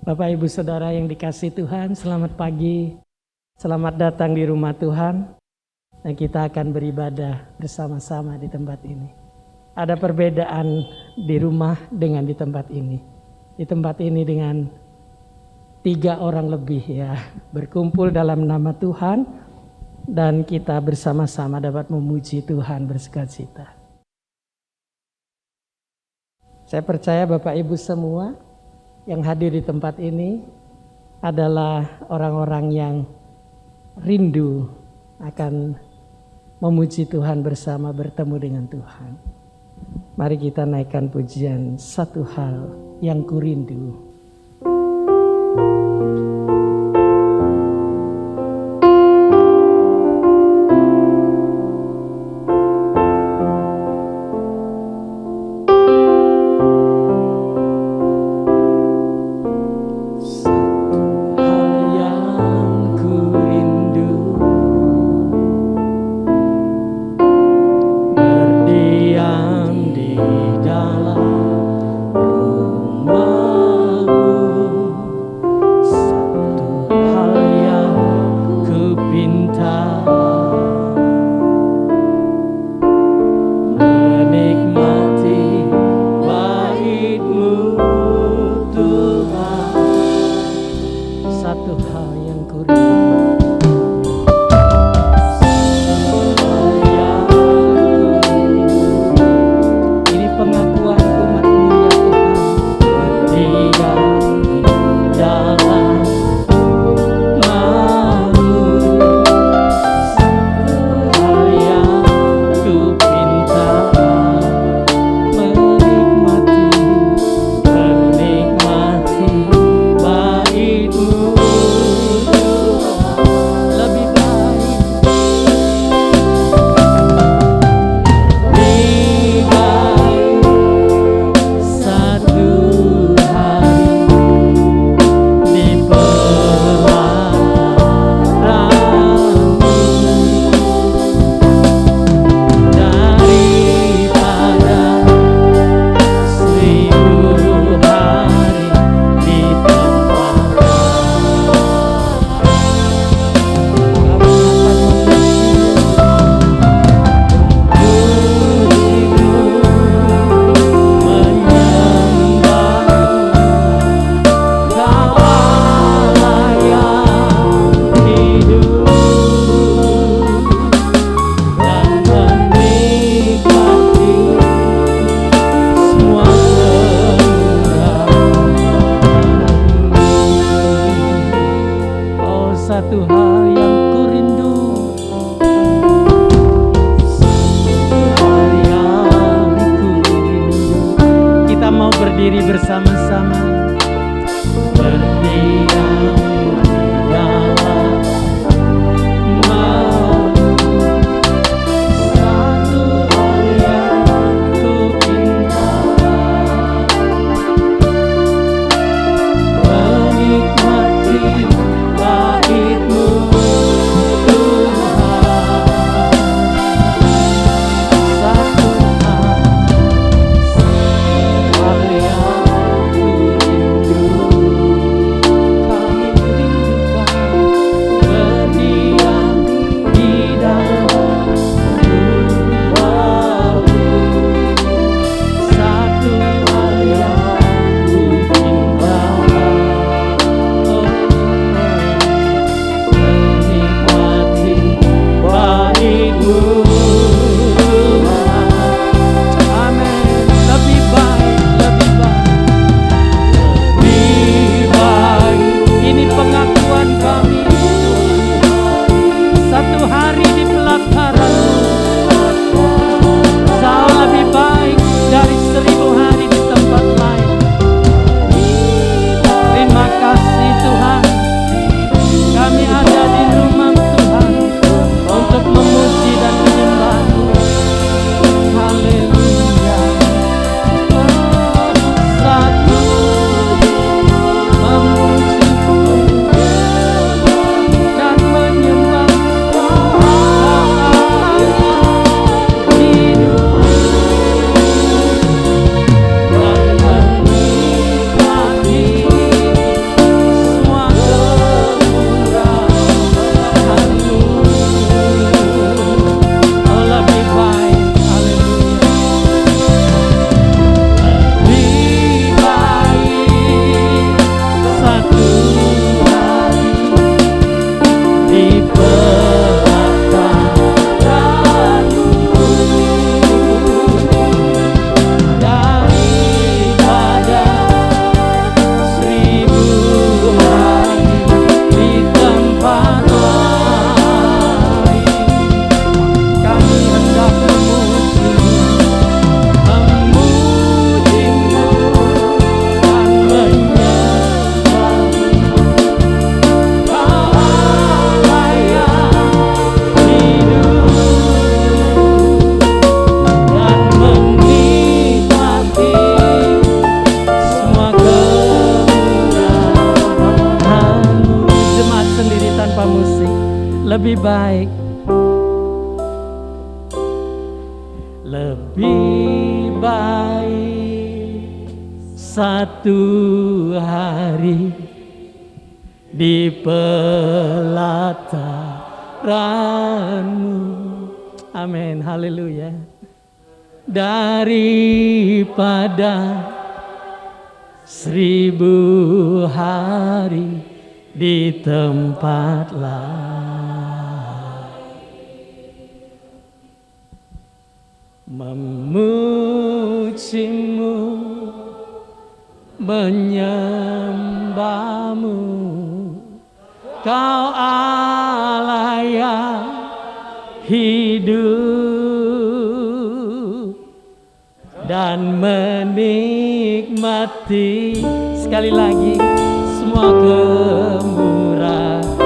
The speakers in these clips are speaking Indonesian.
Bapak Ibu Saudara yang dikasihi Tuhan, selamat pagi. Selamat datang di rumah Tuhan. Dan kita akan beribadah bersama-sama di tempat ini. Ada perbedaan di rumah dengan di tempat ini. Di tempat ini dengan 3 orang lebih ya, berkumpul dalam nama Tuhan. Dan kita bersama-sama dapat memuji Tuhan bersukacita. Saya percaya Bapak Ibu semua yang hadir di tempat ini adalah orang-orang yang rindu akan memuji Tuhan bersama, bertemu dengan Tuhan. Mari kita naikkan pujian Satu Hal Yang Kurindu. lebih baik satu hari di pelataran-Mu. Amin, haleluya. Daripada 1000 hari di tempat lain, memuji-Mu, menyembah-Mu, Kau Allah yang hidup, dan menikmati sekali lagi semua kemurahan-Mu.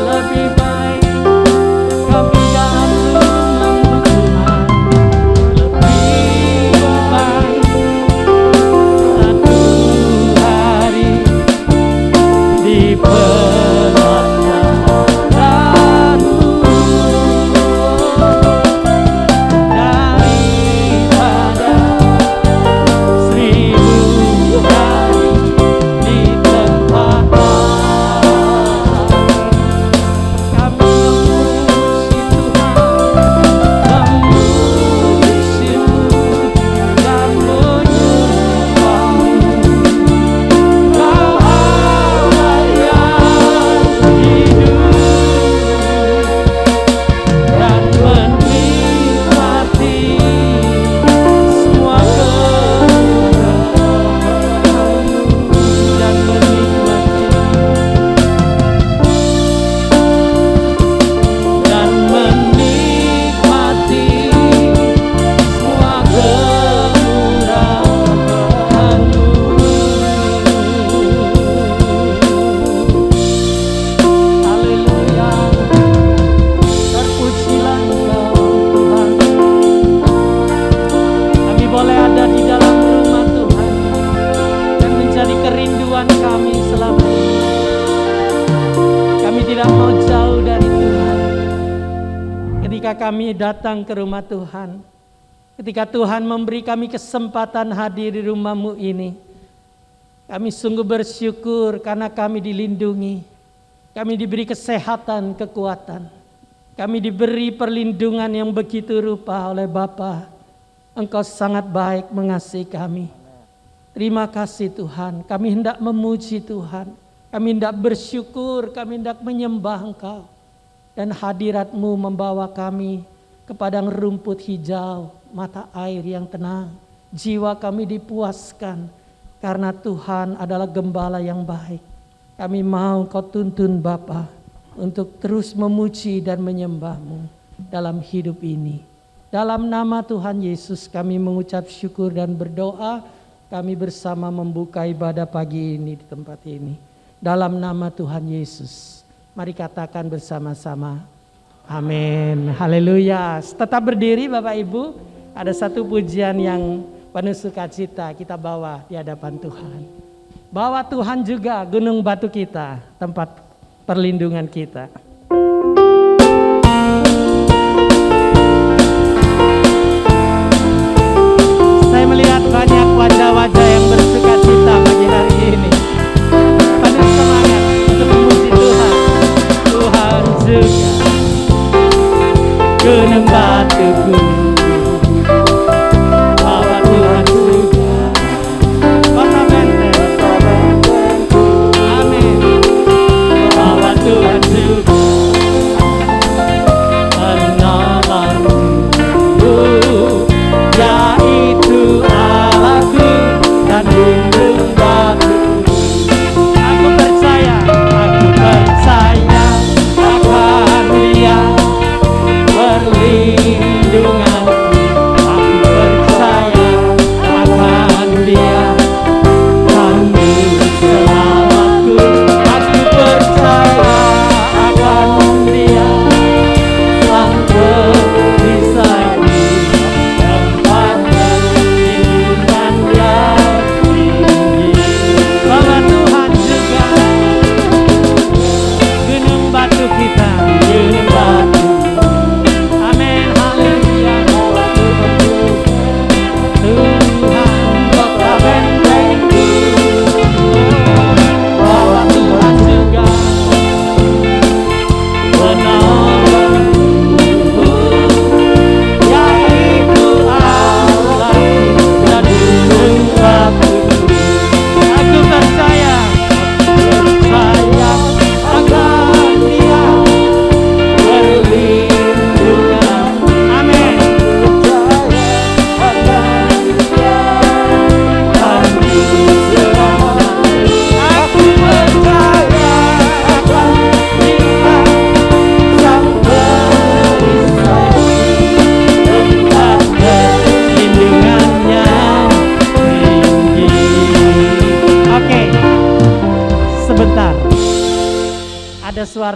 Lebih baik kami dalam rumah-Mu Tuhan, lebih baik satu hari di kami datang ke rumah Tuhan, ketika Tuhan memberi kami kesempatan hadir di rumah-Mu ini, kami sungguh bersyukur karena kami dilindungi, kami diberi kesehatan, kekuatan, kami diberi perlindungan yang begitu rupa oleh Bapa. Engkau sangat baik mengasihi kami. Terima kasih Tuhan, kami hendak memuji Tuhan, kami hendak bersyukur, kami hendak menyembah Engkau. Dan hadirat-Mu membawa kami ke padang rumput hijau, mata air yang tenang. Jiwa kami dipuaskan karena Tuhan adalah gembala yang baik. Kami mau Kau tuntun Bapa untuk terus memuji dan menyembah-Mu dalam hidup ini. Dalam nama Tuhan Yesus kami mengucap syukur dan berdoa. Kami bersama membuka ibadah pagi ini di tempat ini. Dalam nama Tuhan Yesus. Mari katakan bersama-sama. Amin. Haleluya. Tetap berdiri Bapak Ibu. Ada satu pujian yang penuh sukacita kita bawa di hadapan Tuhan. Bawa Tuhan juga gunung batu kita, tempat perlindungan kita. Saya melihat banyak wajah-wajah yang bersukacita pagi hari ini. Penuh semangat untuk memuji Tuhan. Tuhan juga gunung batuku, bahwa Tuhan juga kota benteng. Amin. Bahwa Tuhan juga penolongku, yaitu Allahku dan gunung batuku. Aku percaya akan Dia perlindungan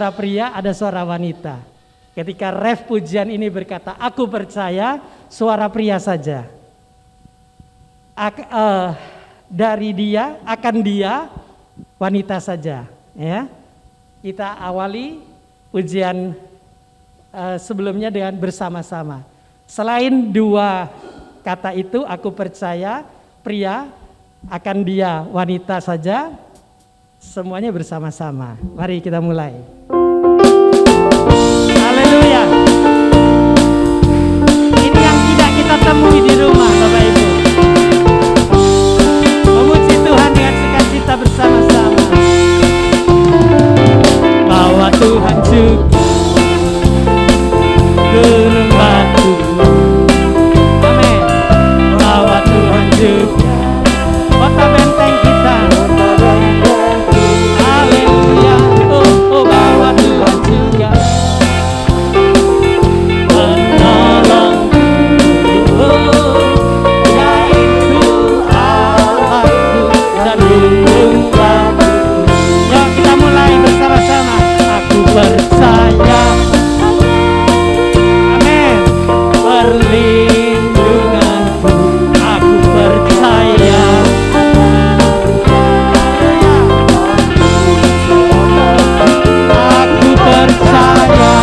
suara pria, ada suara wanita. Ketika ref pujian ini berkata, aku percaya, suara pria saja. Dari dia, akan dia, wanita saja. Ya, kita awali pujian sebelumnya dengan bersama-sama. Selain dua kata itu, aku percaya, pria, akan dia, wanita saja, semuanya bersama-sama. Mari kita mulai. Haleluya. Ini yang tidak kita temui di rumah, Bapak Ibu. Memuji Tuhan dengan sukacita bersama-sama. Bahwa Tuhan juga gunung batu. Amin. Bahwa Tuhan juga kota benteng kita. Haleluya. Oh, bahwa Tuhan juga menolongku, yaitu Allahku dan gunung batu. Yuk kita mulai bersama-sama. Aku percaya, amin, perlindunganku. Aku percaya, aku percaya,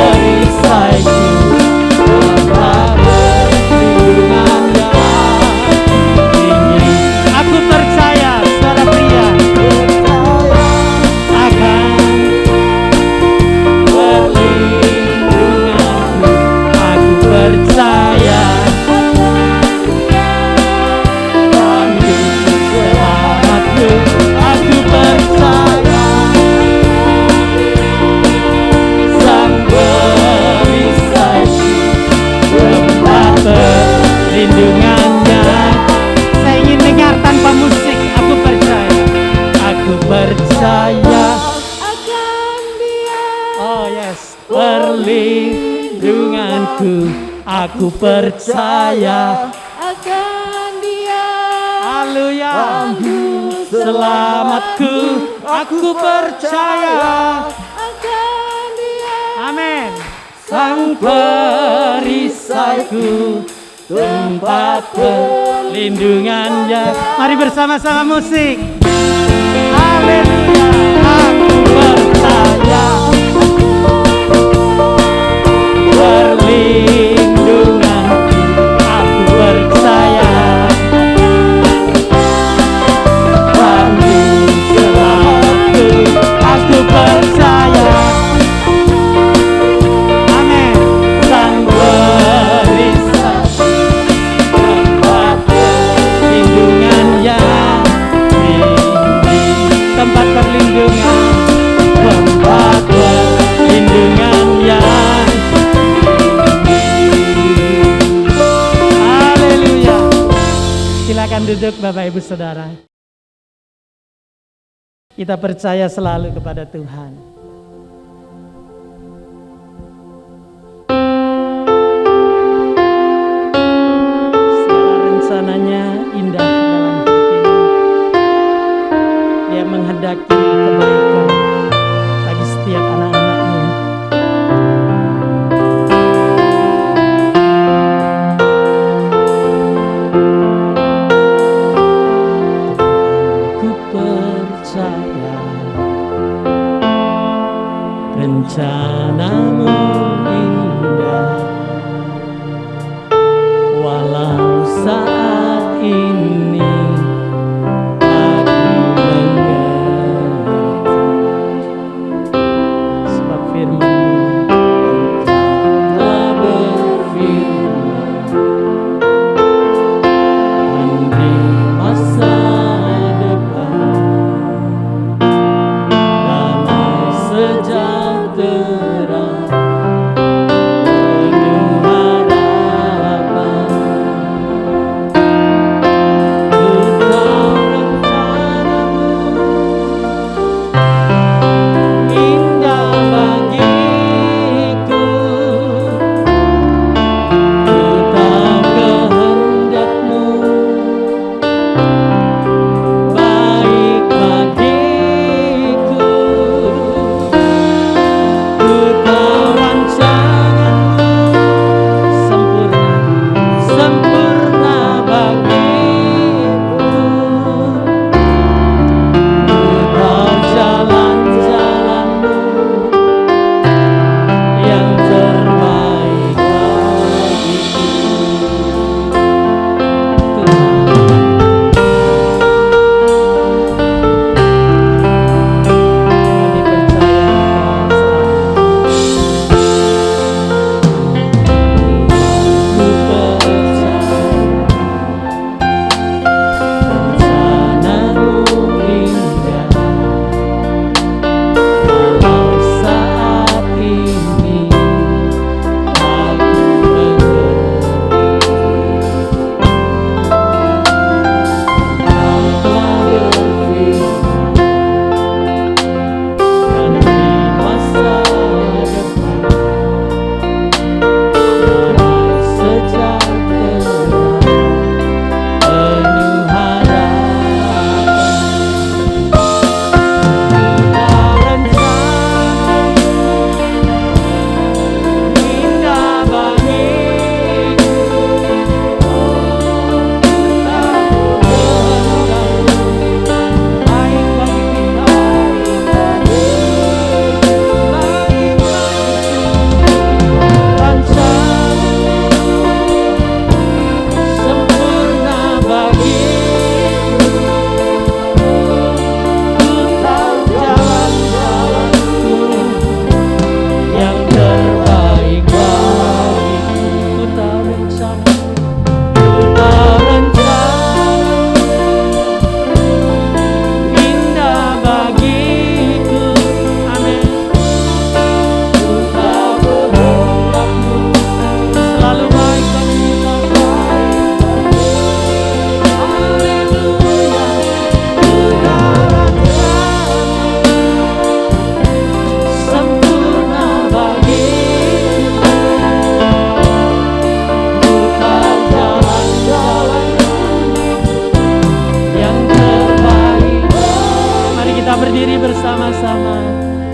perisaiku dalam perlindungan yang tinggi. Aku percaya, saudara pria, akan perlindunganku. Aku percaya, Tuhanku selamatku. Aku percaya, Sang perisaiku, tempat perlindungannya. Saya ingin dengar tanpa musik. Aku percaya, aku percaya akan dia, oh yes, perlindunganku. Aku percaya, akan dia, haleluya, selamatku. Aku percaya, akan dia, amin. Sang perisaiku, tempat perlindungannya. Mari bersama-sama musik. Haleluya. Aku percaya, perlindunganku. Aku percaya, Tuhanku selamatku. Aku percaya, amin. Sang perisai, tempat perlindungan yang tinggi. Tempat perlindungan, tempat perlindungan yang tinggi. Haleluya. Silakan duduk Bapak Ibu Saudara. Kita percaya selalu kepada Tuhan. Segala rencananya indah dalam hidup ini. Dia menghendaki kebaikan bagi setiap anak-anaknya. Ku percaya rencanamu indah, walau saat ini aku mengerti. Sebab firman-Mu telah berfirman, dan di masa depan damai sejahtera penuh harapan.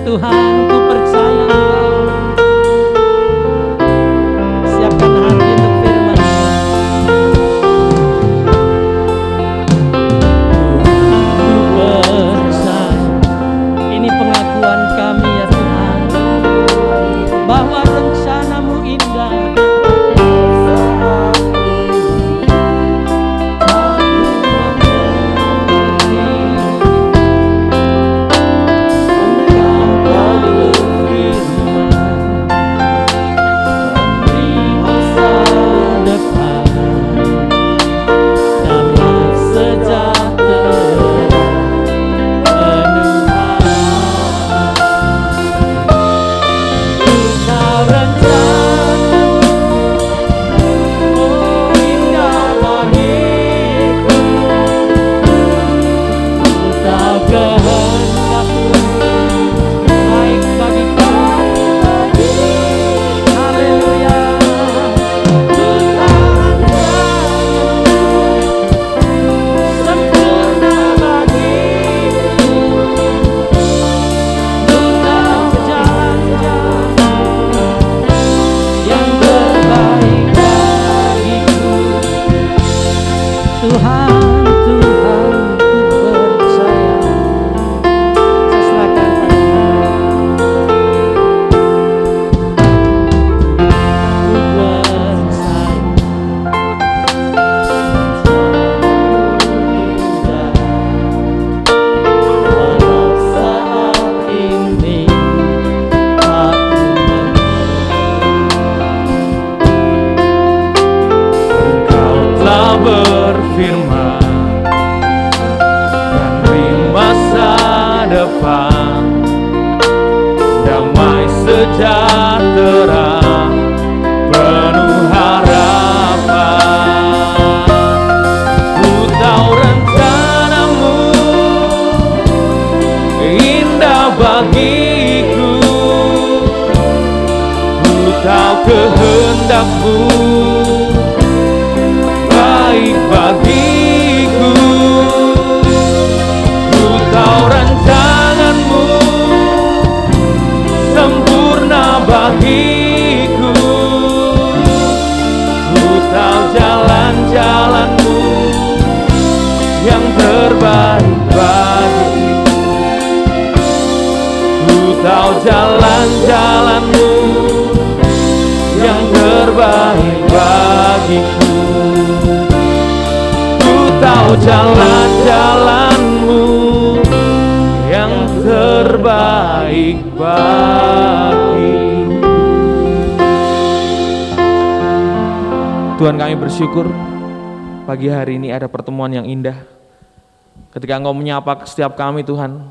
Tuhan, ku percaya Engkau. Siapkan hati untuk firman Tuhan. Ku percaya. Ini pengakuan kami ya Tuhan, bahwa rencana-Mu indah. Kehendak-Mu baik bagiku, ku tahu rancangan-Mu sempurna bagiku, ku tahu jalan-jalan-Mu yang terbaik bagiku, ku tahu jalan-jalan-Mu yang terbaik bagiku, ku tahu jalan-jalan-Mu yang terbaik bagiku. Tuhan, kami bersyukur pagi hari ini ada pertemuan yang indah ketika Engkau menyapa setiap kami Tuhan,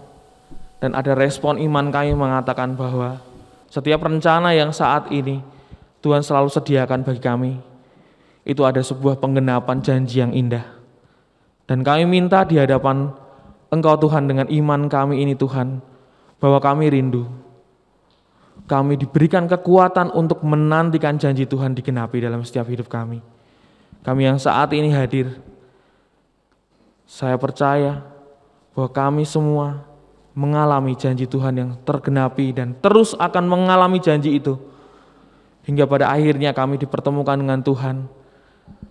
dan ada respon iman kami mengatakan bahwa setiap rencana yang saat ini Tuhan selalu sediakan bagi kami, itu ada sebuah penggenapan janji yang indah. Dan kami minta di hadapan Engkau Tuhan, dengan iman kami ini Tuhan, bahwa kami rindu, kami diberikan kekuatan untuk menantikan janji Tuhan digenapi dalam setiap hidup kami. Kami yang saat ini hadir, saya percaya bahwa kami semua mengalami janji Tuhan yang tergenapi dan terus akan mengalami janji itu, hingga pada akhirnya kami dipertemukan dengan Tuhan,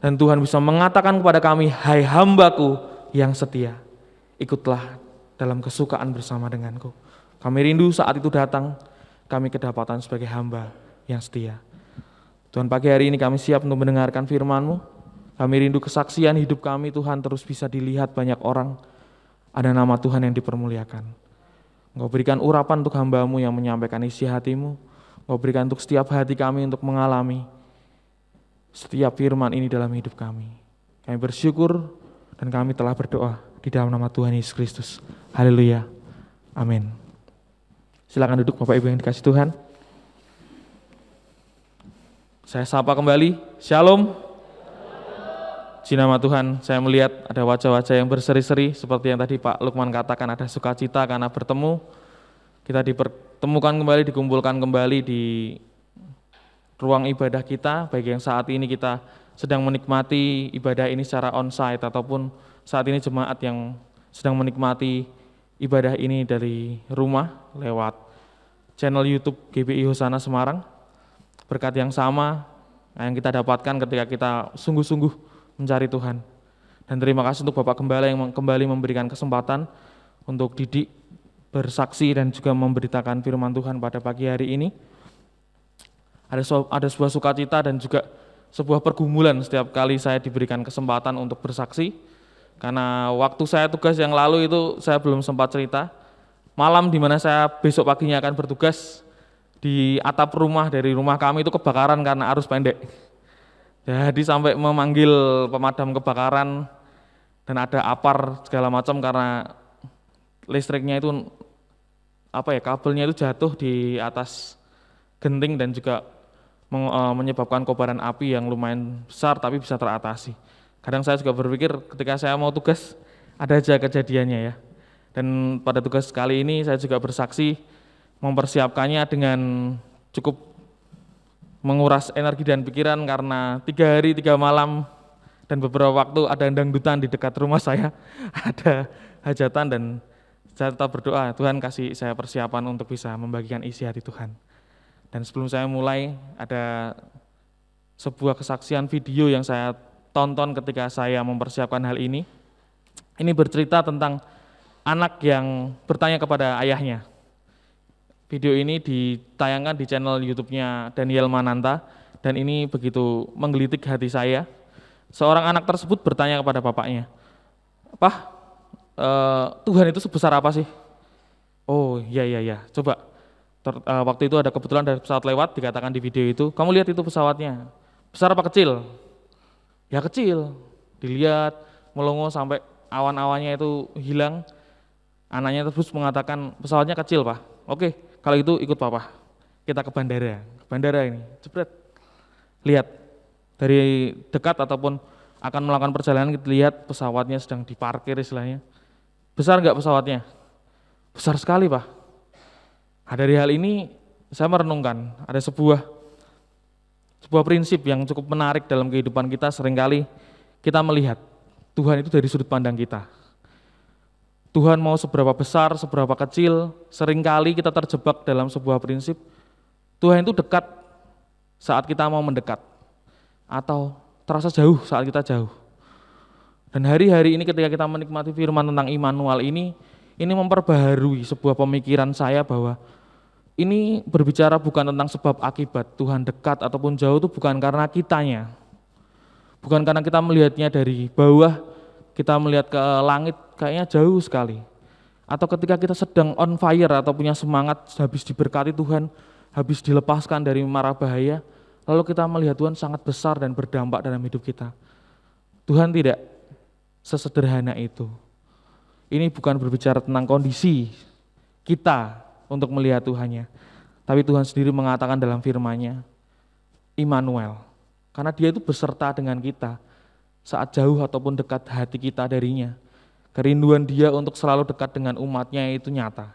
dan Tuhan bisa mengatakan kepada kami, hai hambaku yang setia, ikutlah dalam kesukaan bersama denganku. Kami rindu saat itu datang, kami kedapatan sebagai hamba yang setia. Tuhan, pagi hari ini kami siap untuk mendengarkan firman-Mu. Kami rindu kesaksian hidup kami Tuhan terus bisa dilihat banyak orang, ada nama Tuhan yang dipermuliakan. Engkau berikan urapan untuk hamba-Mu yang menyampaikan isi hati-Mu. Engkau berikan untuk setiap hati kami untuk mengalami setiap firman ini dalam hidup kami. Kami bersyukur dan kami telah berdoa di dalam nama Tuhan Yesus Kristus. Haleluya. Amin. Silakan duduk Bapak Ibu yang dikasihi Tuhan. Saya sapa kembali. Shalom. Di nama Tuhan, saya melihat ada wajah-wajah yang berseri-seri seperti yang tadi Pak Lukman katakan, ada sukacita karena bertemu. Kita dipertemukan kembali, dikumpulkan kembali di ruang ibadah kita, baik yang saat ini kita sedang menikmati ibadah ini secara onsite ataupun saat ini jemaat yang sedang menikmati ibadah ini dari rumah lewat channel YouTube GBI Hosana Semarang. Berkat yang sama yang kita dapatkan ketika kita sungguh-sungguh mencari Tuhan. Dan terima kasih untuk Bapak Gembala yang kembali memberikan kesempatan untuk didik, bersaksi dan juga memberitakan firman Tuhan pada pagi hari ini. Ada sebuah sukacita dan juga sebuah pergumulan setiap kali saya diberikan kesempatan untuk bersaksi. Karena waktu saya tugas yang lalu itu saya belum sempat cerita. Malam di mana saya besok paginya akan bertugas di atap rumah dari rumah kami itu kebakaran karena arus pendek. Jadi sampai memanggil pemadam kebakaran dan ada apar segala macam karena listriknya itu kabelnya itu jatuh di atas genting dan juga menyebabkan kobaran api yang lumayan besar tapi bisa teratasi. Kadang saya juga berpikir ketika saya mau tugas ada aja kejadiannya ya. Dan pada tugas kali ini saya juga bersaksi mempersiapkannya dengan cukup menguras energi dan pikiran karena 3 hari 3 malam dan beberapa waktu ada dangdutan di dekat rumah saya, ada hajatan dan saya tetap berdoa Tuhan kasih saya persiapan untuk bisa membagikan isi hati Tuhan. Dan sebelum saya mulai, ada sebuah kesaksian video yang saya tonton ketika saya mempersiapkan hal ini. Ini bercerita tentang anak yang bertanya kepada ayahnya. Video ini ditayangkan di channel YouTube-nya Daniel Mananta, dan ini begitu menggelitik hati saya. Seorang anak tersebut bertanya kepada bapaknya, "Pah, Tuhan itu sebesar apa sih?" "Oh iya, coba. Waktu itu ada kebetulan ada pesawat lewat, dikatakan di video itu, kamu lihat itu pesawatnya, besar apa kecil?" "Ya kecil." Dilihat, melongo sampai awan-awannya itu hilang. Anaknya terus mengatakan, "Pesawatnya kecil, Pak. Oke, kalau itu ikut Papa. Kita ke bandara." Ke bandara ini, jebret. Lihat, dari dekat ataupun akan melakukan perjalanan kita lihat pesawatnya sedang diparkir istilahnya. Besar enggak pesawatnya? Besar sekali, Pak. Nah, dari hal ini saya merenungkan ada sebuah prinsip yang cukup menarik dalam kehidupan kita. Seringkali kita melihat Tuhan itu dari sudut pandang kita. Tuhan mau seberapa besar, seberapa kecil, seringkali kita terjebak dalam sebuah prinsip Tuhan itu dekat saat kita mau mendekat atau terasa jauh saat kita jauh. Dan hari-hari ini ketika kita menikmati firman tentang Immanuel ini memperbaharui sebuah pemikiran saya bahwa ini berbicara bukan tentang sebab akibat Tuhan dekat ataupun jauh, itu bukan karena kitanya. Bukan karena kita melihatnya dari bawah, kita melihat ke langit kayaknya jauh sekali. Atau ketika kita sedang on fire atau punya semangat, habis diberkati Tuhan, habis dilepaskan dari mara bahaya, lalu kita melihat Tuhan sangat besar dan berdampak dalam hidup kita. Tuhan tidak sesederhana itu. Ini bukan berbicara tentang kondisi kita untuk melihat Tuhannya. Tapi Tuhan sendiri mengatakan dalam firman-Nya, Immanuel. Karena Dia itu beserta dengan kita saat jauh ataupun dekat hati kita darinya. Kerinduan Dia untuk selalu dekat dengan umat-Nya itu nyata.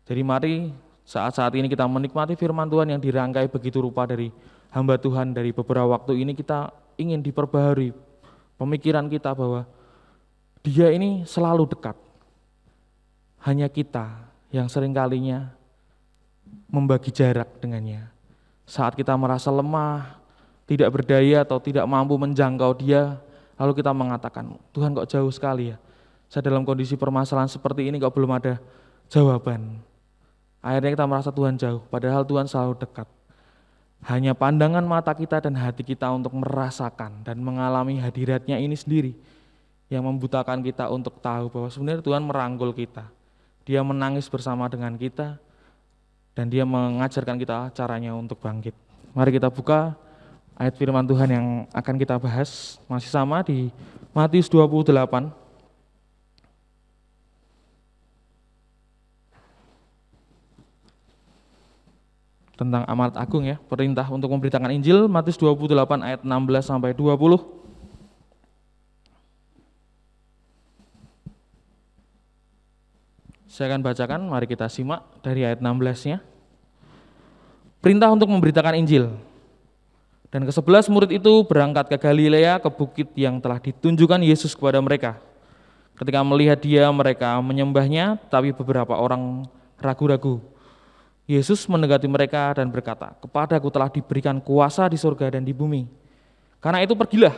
Jadi mari saat-saat ini kita menikmati firman Tuhan yang dirangkai begitu rupa dari hamba Tuhan dari beberapa waktu ini, kita ingin diperbaharui pemikiran kita bahwa Dia ini selalu dekat. Hanya kita yang seringkalinya membagi jarak dengannya. Saat kita merasa lemah, tidak berdaya atau tidak mampu menjangkau Dia, lalu kita mengatakan, Tuhan kok jauh sekali ya. Saya dalam kondisi permasalahan seperti ini kok belum ada jawaban. Akhirnya kita merasa Tuhan jauh, padahal Tuhan selalu dekat. Hanya pandangan mata kita dan hati kita untuk merasakan dan mengalami hadirat-Nya ini sendiri yang membutakan kita untuk tahu bahwa sebenarnya Tuhan merangkul kita. Dia menangis bersama dengan kita dan Dia mengajarkan kita caranya untuk bangkit. Mari kita buka ayat firman Tuhan yang akan kita bahas, masih sama di Matius 28. Tentang amanat agung ya, perintah untuk memberitakan Injil, Matius 28 ayat 16 sampai 20. Saya akan bacakan, mari kita simak dari ayat 16-nya. Perintah untuk memberitakan Injil. Dan ke-11 murid itu berangkat ke Galilea, ke bukit yang telah ditunjukkan Yesus kepada mereka. Ketika melihat Dia, mereka menyembahnya, tapi beberapa orang ragu-ragu. Yesus mendekati mereka dan berkata, "Kepadaku telah diberikan kuasa di surga dan di bumi. Karena itu pergilah,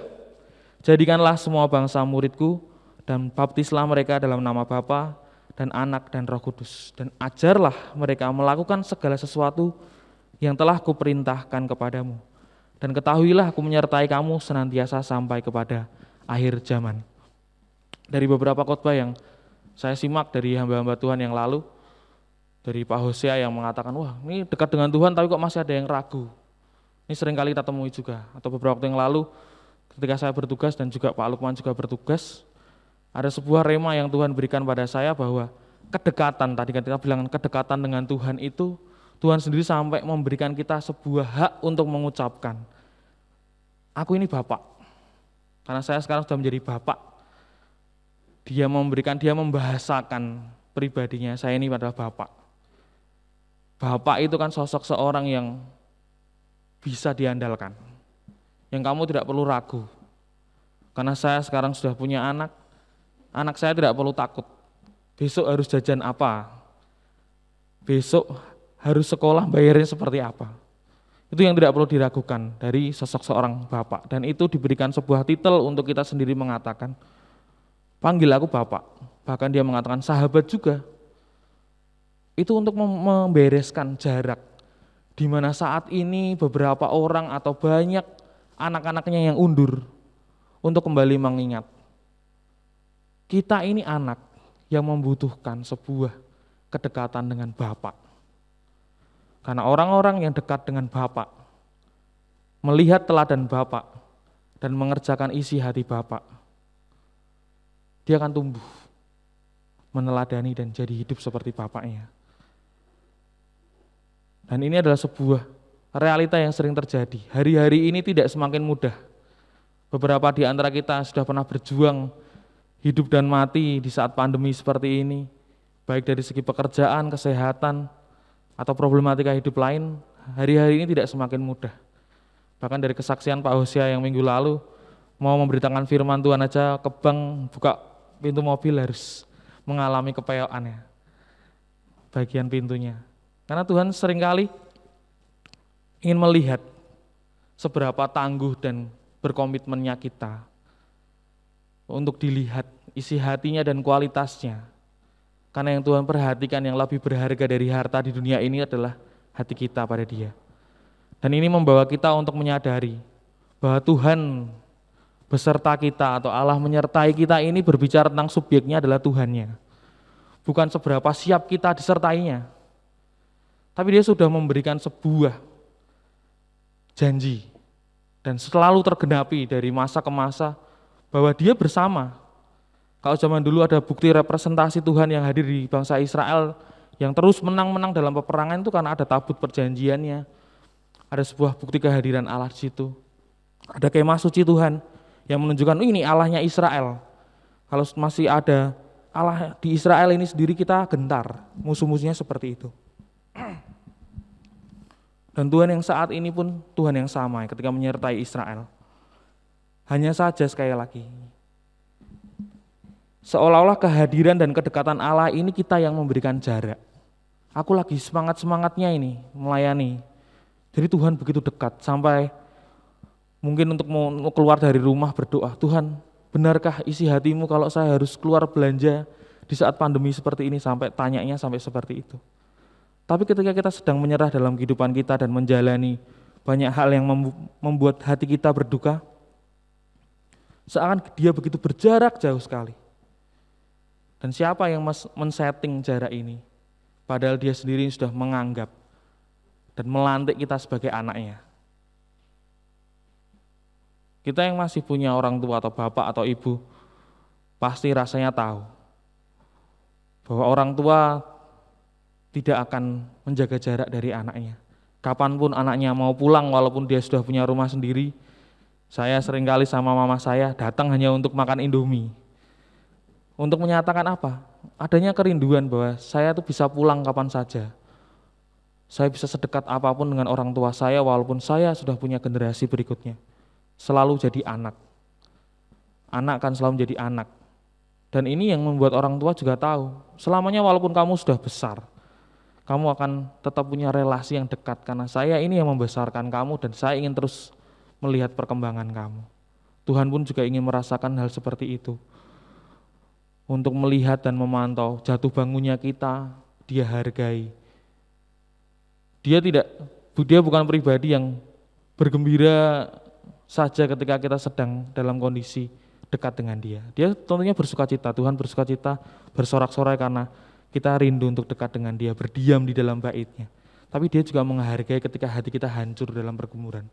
jadikanlah semua bangsa muridku dan baptislah mereka dalam nama Bapa dan Anak dan Roh Kudus, dan ajarlah mereka melakukan segala sesuatu yang telah kuperintahkan kepadamu. Dan ketahuilah aku menyertai kamu senantiasa sampai kepada akhir zaman." Dari beberapa khotbah yang saya simak dari hamba-hamba Tuhan yang lalu, dari Pak Hosea yang mengatakan, wah ini dekat dengan Tuhan tapi kok masih ada yang ragu. Ini sering kali kita temui juga, atau beberapa waktu yang lalu ketika saya bertugas dan juga Pak Lukman juga bertugas, ada sebuah rema yang Tuhan berikan pada saya bahwa kedekatan, tadi ketika bilang kedekatan dengan Tuhan itu, Tuhan sendiri sampai memberikan kita sebuah hak untuk mengucapkan, aku ini Bapak. Karena saya sekarang sudah menjadi Bapak. Dia membahasakan pribadinya, saya ini adalah Bapak. Bapak itu kan sosok seorang yang bisa diandalkan, yang kamu tidak perlu ragu. Karena saya sekarang sudah punya anak saya tidak perlu takut, besok harus jajan apa, besok harus sekolah bayarnya seperti apa. Itu yang tidak perlu diragukan dari sosok seorang Bapak. Dan itu diberikan sebuah titel untuk kita sendiri mengatakan, panggil aku Bapak. Bahkan dia mengatakan sahabat juga. Itu untuk membereskan jarak, di mana saat ini beberapa orang atau banyak anak-anaknya yang undur untuk kembali mengingat. Kita ini anak yang membutuhkan sebuah kedekatan dengan Bapak. Karena orang-orang yang dekat dengan Bapak, melihat teladan Bapak dan mengerjakan isi hati Bapak, dia akan tumbuh, meneladani dan jadi hidup seperti Bapaknya. Dan ini adalah sebuah realita yang sering terjadi. Hari-hari ini tidak semakin mudah. Beberapa di antara kita sudah pernah berjuang hidup dan mati di saat pandemi seperti ini, baik dari segi pekerjaan, kesehatan, atau problematika hidup lain. Hari-hari ini tidak semakin mudah. Bahkan dari kesaksian Pak Hosea yang minggu lalu, mau memberitakan firman Tuhan aja ke bank, buka pintu mobil harus mengalami kepeokannya, bagian pintunya. Karena Tuhan seringkali ingin melihat seberapa tangguh dan berkomitmennya kita untuk dilihat isi hatinya dan kualitasnya. Karena yang Tuhan perhatikan yang lebih berharga dari harta di dunia ini adalah hati kita pada Dia. Dan ini membawa kita untuk menyadari bahwa Tuhan beserta kita atau Allah menyertai kita ini berbicara tentang subjeknya adalah Tuhannya. Bukan seberapa siap kita disertainya. Tapi Dia sudah memberikan sebuah janji dan selalu tergenapi dari masa ke masa bahwa Dia bersama. Kalau zaman dulu ada bukti representasi Tuhan yang hadir di bangsa Israel yang terus menang-menang dalam peperangan itu karena ada tabut perjanjiannya. Ada sebuah bukti kehadiran Allah di situ. Ada kemah suci Tuhan yang menunjukkan ini Allahnya Israel. Kalau masih ada Allah di Israel ini sendiri kita gentar, musuh-musuhnya seperti itu. Dan Tuhan yang saat ini pun Tuhan yang sama ketika menyertai Israel. Hanya saja sekali lagi, seolah-olah kehadiran dan kedekatan Allah ini kita yang memberikan jarak. Aku lagi semangat-semangatnya ini melayani. Jadi Tuhan begitu dekat sampai mungkin untuk mau keluar dari rumah berdoa, Tuhan benarkah isi hatimu kalau saya harus keluar belanja di saat pandemi seperti ini, sampai tanyanya sampai seperti itu. Tapi ketika kita sedang menyerah dalam kehidupan kita dan menjalani banyak hal yang membuat hati kita berduka, seakan Dia begitu berjarak jauh sekali. Dan siapa yang men-setting jarak ini? Padahal Dia sendiri sudah menganggap dan melantik kita sebagai anaknya. Kita yang masih punya orang tua atau bapak atau ibu, pasti rasanya tahu bahwa orang tua tidak akan menjaga jarak dari anaknya. Kapanpun anaknya mau pulang walaupun dia sudah punya rumah sendiri, saya seringkali sama mama saya datang hanya untuk makan Indomie. Untuk menyatakan apa? Adanya kerinduan bahwa saya tuh bisa pulang kapan saja. Saya bisa sedekat apapun dengan orang tua saya walaupun saya sudah punya generasi berikutnya. Selalu jadi anak. Anak kan selalu menjadi anak. Dan ini yang membuat orang tua juga tahu, selamanya walaupun kamu sudah besar, kamu akan tetap punya relasi yang dekat karena saya ini yang membesarkan kamu dan saya ingin terus melihat perkembangan kamu. Tuhan pun juga ingin merasakan hal seperti itu. Untuk melihat dan memantau jatuh bangunnya kita, dia hargai. Dia bukan pribadi yang bergembira saja ketika kita sedang dalam kondisi dekat dengan dia. Dia tentunya bersukacita, Tuhan bersukacita, bersorak-sorai karena kita rindu untuk dekat dengan dia, berdiam di dalam bait-Nya. Tapi dia juga menghargai ketika hati kita hancur dalam pergumulan.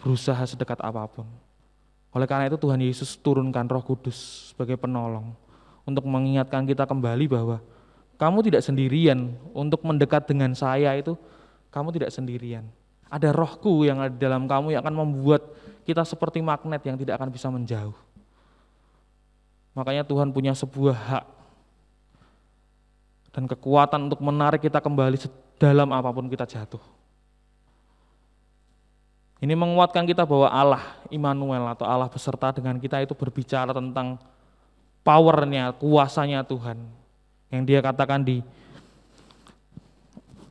Berusaha sedekat apapun. Oleh karena itu Tuhan Yesus turunkan Roh Kudus sebagai penolong untuk mengingatkan kita kembali bahwa kamu tidak sendirian untuk mendekat dengan saya itu, kamu tidak sendirian. Ada Rohku yang ada di dalam kamu yang akan membuat kita seperti magnet yang tidak akan bisa menjauh. Makanya Tuhan punya sebuah hak dan kekuatan untuk menarik kita kembali sedalam apapun kita jatuh. Ini menguatkan kita bahwa Allah Immanuel atau Allah beserta dengan kita itu berbicara tentang powernya, kuasanya Tuhan. Yang dia katakan di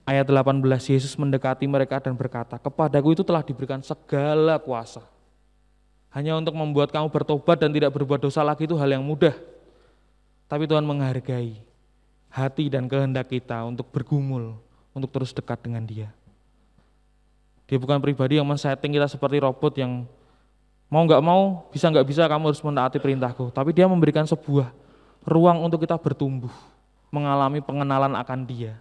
ayat 18, Yesus mendekati mereka dan berkata, kepadaku itu telah diberikan segala kuasa. Hanya untuk membuat kamu bertobat dan tidak berbuat dosa lagi itu hal yang mudah. Tapi Tuhan menghargai hati dan kehendak kita untuk bergumul, untuk terus dekat dengan dia. Dia bukan pribadi yang men-setting kita seperti robot yang mau nggak mau, bisa nggak bisa kamu harus menaati perintahku. Tapi dia memberikan sebuah ruang untuk kita bertumbuh, mengalami pengenalan akan dia.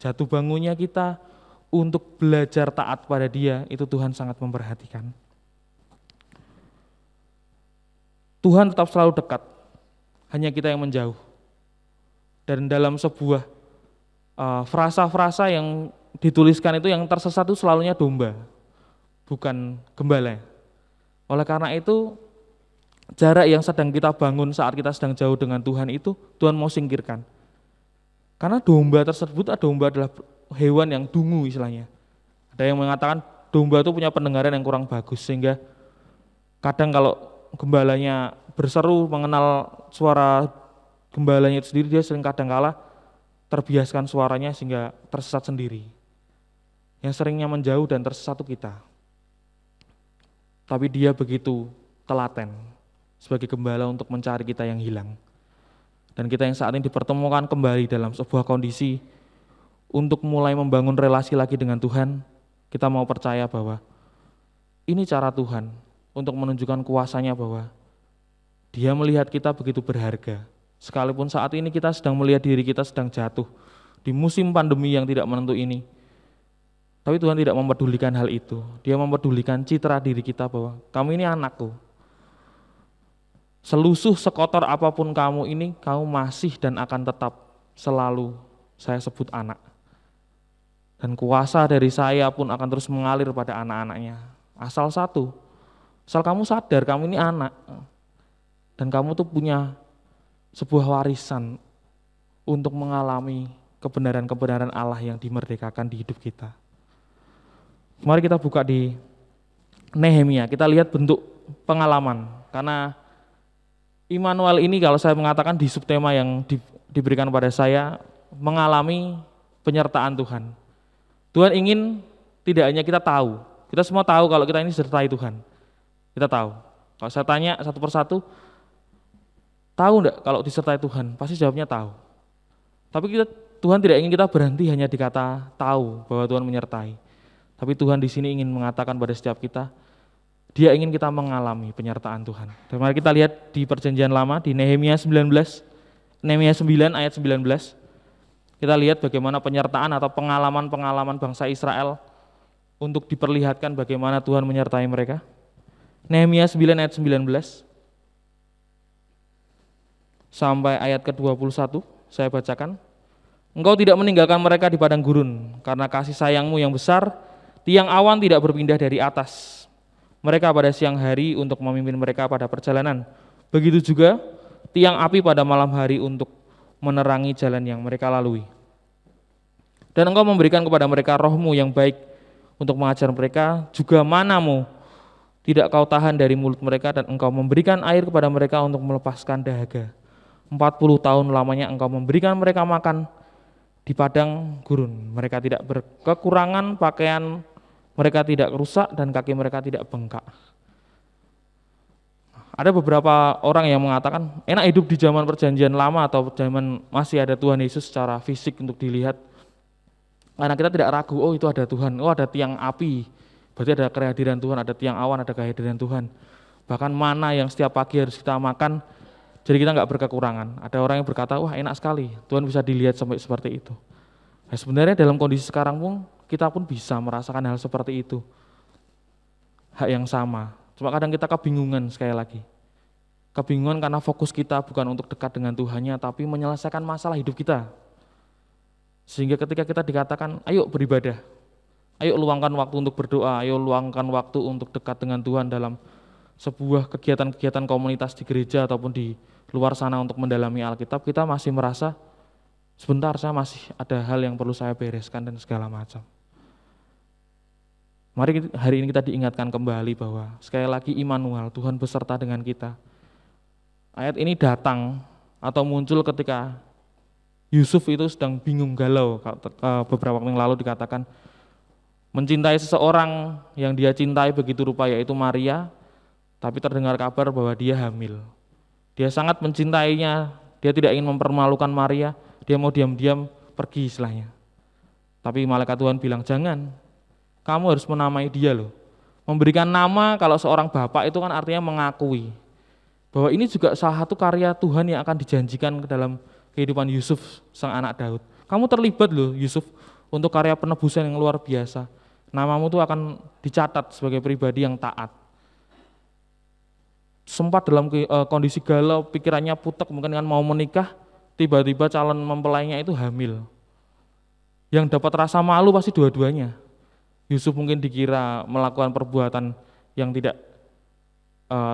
Jatuh bangunnya kita untuk belajar taat pada dia, itu Tuhan sangat memperhatikan. Tuhan tetap selalu dekat, hanya kita yang menjauh. Dan dalam sebuah frasa-frasa yang dituliskan itu yang tersesat itu selalunya domba, bukan gembala. Oleh karena itu, jarak yang sedang kita bangun saat kita sedang jauh dengan Tuhan itu, Tuhan mau singkirkan. Karena domba tersebut, domba adalah hewan yang dungu istilahnya. Ada yang mengatakan domba itu punya pendengaran yang kurang bagus, sehingga kadang kalau gembalanya berseru mengenal suara gembalanya itu sendiri, dia sering kadangkala terbiaskan suaranya sehingga tersesat sendiri. Yang seringnya menjauh dan tersesat itu kita. Tapi dia begitu telaten sebagai gembala untuk mencari kita yang hilang. Dan kita yang saat ini dipertemukan kembali dalam sebuah kondisi untuk mulai membangun relasi lagi dengan Tuhan, kita mau percaya bahwa ini cara Tuhan untuk menunjukkan kuasanya bahwa dia melihat kita begitu berharga. Sekalipun saat ini kita sedang melihat diri kita sedang jatuh di musim pandemi yang tidak menentu ini. Tapi Tuhan tidak mempedulikan hal itu. Dia mempedulikan citra diri kita bahwa kamu ini anakku. Selusuh sekotor apapun kamu ini, kamu masih dan akan tetap selalu saya sebut anak. Dan kuasa dari saya pun akan terus mengalir pada anak-anaknya. Asal satu, asal kamu sadar kamu ini anak. Dan kamu tuh punya sebuah warisan untuk mengalami kebenaran-kebenaran Allah yang dimerdekakan di hidup kita. Mari kita buka di Nehemia, kita lihat bentuk pengalaman. Karena Immanuel ini kalau saya mengatakan di subtema yang diberikan pada saya, mengalami penyertaan Tuhan. Tuhan ingin tidak hanya kita tahu, kita semua tahu kalau kita ini disertai Tuhan. Kita tahu. Kalau saya tanya satu persatu, tahu enggak kalau disertai Tuhan? Pasti jawabnya tahu. Tapi Tuhan tidak ingin kita berhenti hanya di kata tahu bahwa Tuhan menyertai. Tapi Tuhan di sini ingin mengatakan pada setiap kita, Dia ingin kita mengalami penyertaan Tuhan. Dan mari kita lihat di Perjanjian Lama di Nehemia 9 ayat 19. Kita lihat bagaimana penyertaan atau pengalaman-pengalaman bangsa Israel untuk diperlihatkan bagaimana Tuhan menyertai mereka. Nehemia 9 ayat 19 sampai ayat ke-21 saya bacakan. Engkau tidak meninggalkan mereka di padang gurun, karena kasih sayangmu yang besar, tiang awan tidak berpindah dari atas mereka pada siang hari untuk memimpin mereka pada perjalanan. Begitu juga tiang api pada malam hari untuk menerangi jalan yang mereka lalui. Dan engkau memberikan kepada mereka rohmu yang baik untuk mengajar mereka, juga manamu tidak kau tahan dari mulut mereka, dan engkau memberikan air kepada mereka untuk melepaskan dahaga. 40 tahun lamanya engkau memberikan mereka makan di padang gurun. Mereka tidak berkekurangan pakaian, mereka tidak rusak dan kaki mereka tidak bengkak. Ada beberapa orang yang mengatakan enak hidup di zaman perjanjian lama atau zaman masih ada Tuhan Yesus secara fisik untuk dilihat. Karena kita tidak ragu, oh itu ada Tuhan, oh ada tiang api, berarti ada kehadiran Tuhan, ada tiang awan, ada kehadiran Tuhan. Bahkan mana yang setiap pagi harus kita makan, jadi kita nggak berkekurangan. Ada orang yang berkata, wah enak sekali, Tuhan bisa dilihat sampai seperti itu. Nah, sebenarnya dalam kondisi sekarang pun, kita pun bisa merasakan hal seperti itu. Hak yang sama. Cuma kadang kita kebingungan sekali lagi. Kebingungan karena fokus kita bukan untuk dekat dengan Tuhannya, tapi menyelesaikan masalah hidup kita. Sehingga ketika kita dikatakan, ayo beribadah, ayo luangkan waktu untuk berdoa, ayo luangkan waktu untuk dekat dengan Tuhan dalam sebuah kegiatan-kegiatan komunitas di gereja ataupun di luar sana untuk mendalami Alkitab, kita masih merasa, sebentar saya masih ada hal yang perlu saya bereskan dan segala macam. Mari hari ini kita diingatkan kembali bahwa sekali lagi Immanuel, Tuhan beserta dengan kita. Ayat ini datang atau muncul ketika Yusuf itu sedang bingung galau. Beberapa waktu yang lalu dikatakan mencintai seseorang yang dia cintai begitu rupa, yaitu Maria, tapi terdengar kabar bahwa dia hamil. Dia sangat mencintainya, dia tidak ingin mempermalukan Maria, dia mau diam-diam pergi istilahnya. Tapi malaikat Tuhan bilang, jangan, kamu harus menamai dia loh. Memberikan nama kalau seorang bapak itu kan artinya mengakui bahwa ini juga salah satu karya Tuhan yang akan dijanjikan ke dalam kehidupan Yusuf, sang anak Daud. Kamu terlibat loh Yusuf untuk karya penebusan yang luar biasa. Namamu tuh akan dicatat sebagai pribadi yang taat. Sempat dalam kondisi galau, pikirannya putek, mungkin kan mau menikah, tiba-tiba calon mempelainya itu hamil. Yang dapat rasa malu pasti dua-duanya. Yusuf mungkin dikira melakukan perbuatan yang tidak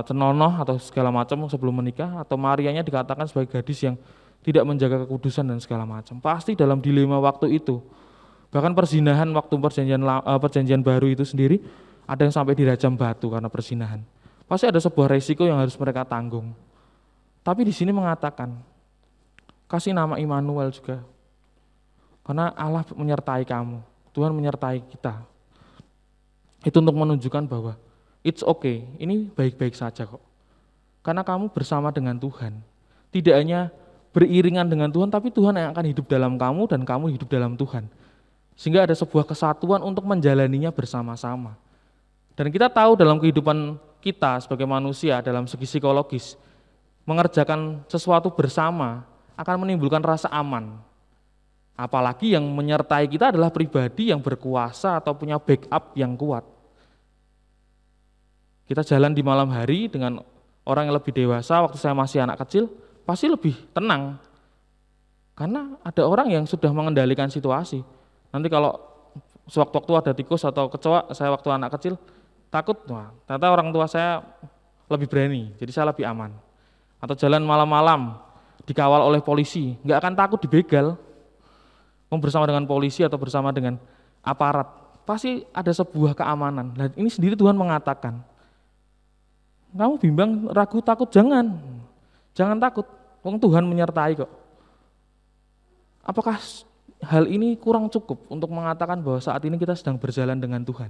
senonoh atau segala macam sebelum menikah, atau Marianya dikatakan sebagai gadis yang tidak menjaga kekudusan dan segala macam. Pasti dalam dilema waktu itu, bahkan perzinahan waktu perjanjian baru itu sendiri, ada yang sampai dirajam batu karena perzinahan. Pasti ada sebuah resiko yang harus mereka tanggung. Tapi di sini mengatakan, kasih nama Immanuel juga, karena Allah menyertai kamu, Tuhan menyertai kita. Itu untuk menunjukkan bahwa it's okay, ini baik-baik saja kok. Karena kamu bersama dengan Tuhan, tidak hanya beriringan dengan Tuhan, tapi Tuhan yang akan hidup dalam kamu dan kamu hidup dalam Tuhan. Sehingga ada sebuah kesatuan untuk menjalaninya bersama-sama. Dan kita tahu dalam kehidupan kita sebagai manusia dalam segi psikologis, mengerjakan sesuatu bersama akan menimbulkan rasa aman. Apalagi yang menyertai kita adalah pribadi yang berkuasa atau punya backup yang kuat. Kita jalan di malam hari dengan orang yang lebih dewasa, waktu saya masih anak kecil, pasti lebih tenang. Karena ada orang yang sudah mengendalikan situasi. Nanti kalau sewaktu-waktu ada tikus atau kecoa, saya waktu anak kecil, takut, wah, ternyata orang tua saya lebih berani, jadi saya lebih aman. Atau jalan malam-malam, dikawal oleh polisi, nggak akan takut dibegal. Bersama dengan polisi atau bersama dengan aparat, pasti ada sebuah keamanan. Nah, ini sendiri Tuhan mengatakan, kamu bimbang, ragu, takut, jangan takut, Tuhan menyertai kok. Apakah hal ini kurang cukup untuk mengatakan bahwa saat ini kita sedang berjalan dengan Tuhan?